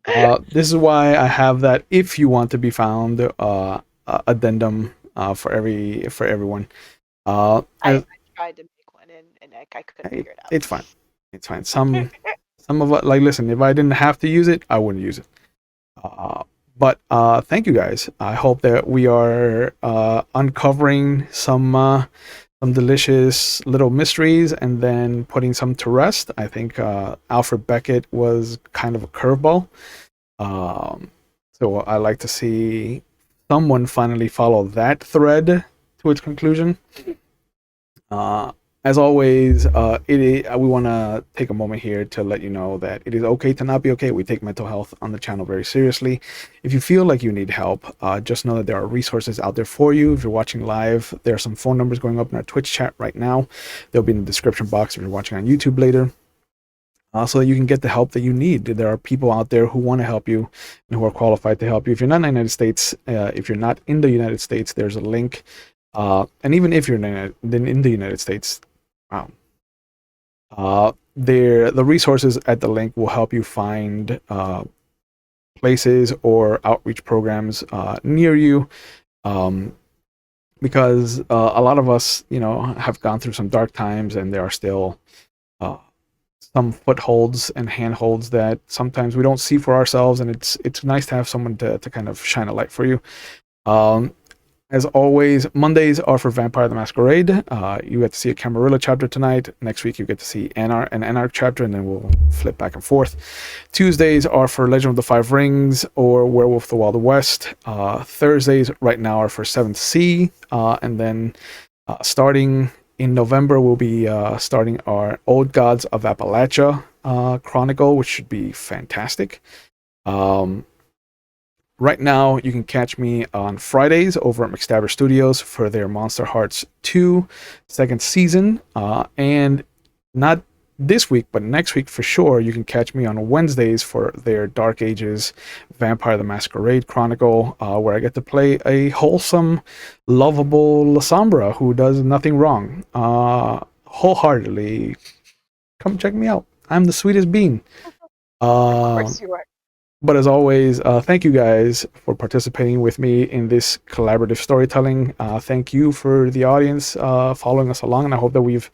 Yeah. This is why I have that if you want to be found addendum for everyone. I tried to make one and I couldn't figure it out. It's fine. It's fine. Some of it, like, listen, if I didn't have to use it, I wouldn't use it. But thank you guys. I hope that we are uncovering some delicious little mysteries and then putting some to rest. I think Alfred Beckett was kind of a curveball. So I like to see someone finally follow that thread to its conclusion. As always, we want to take a moment here to let you know that it is okay to not be okay. We take mental health on the channel very seriously. If you feel like you need help, just know that there are resources out there for you. If you're watching live, there are some phone numbers going up in our Twitch chat right now. They'll be in the description box if you're watching on YouTube later. So that you can get the help that you need. There are people out there who want to help you and who are qualified to help you. If you're not in the United States, there's a link. And even if you're in the United States, wow. The resources at the link will help you find places or outreach programs near you. Because a lot of us, have gone through some dark times, and there are still uh, some footholds and handholds that sometimes we don't see for ourselves, and it's nice to have someone to kind of shine a light for you. Um, as always, Mondays are for Vampire the Masquerade. You get to see a Camarilla chapter tonight. Next week, you get to see an Anarch chapter, and then we'll flip back and forth. Tuesdays are for Legend of the Five Rings or Werewolf of the Wild West. Thursdays, right now, are for 7th Sea. And then starting in November, we'll be starting our Old Gods of Appalachia Chronicle, which should be fantastic. Right now, you can catch me on Fridays over at McStabber Studios for their Monster Hearts 2 second season. And not this week, but next week for sure, you can catch me on Wednesdays for their Dark Ages Vampire the Masquerade Chronicle, where I get to play a wholesome, lovable Lasombra who does nothing wrong. Wholeheartedly, come check me out. I'm the sweetest bean. Of course you are. But as always, thank you guys for participating with me in this collaborative storytelling. Thank you for the audience following us along, and I hope that we've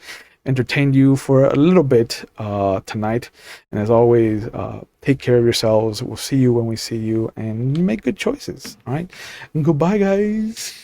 entertained you for a little bit tonight. And as always, take care of yourselves. We'll see you when we see you, and make good choices. All right? And goodbye, guys.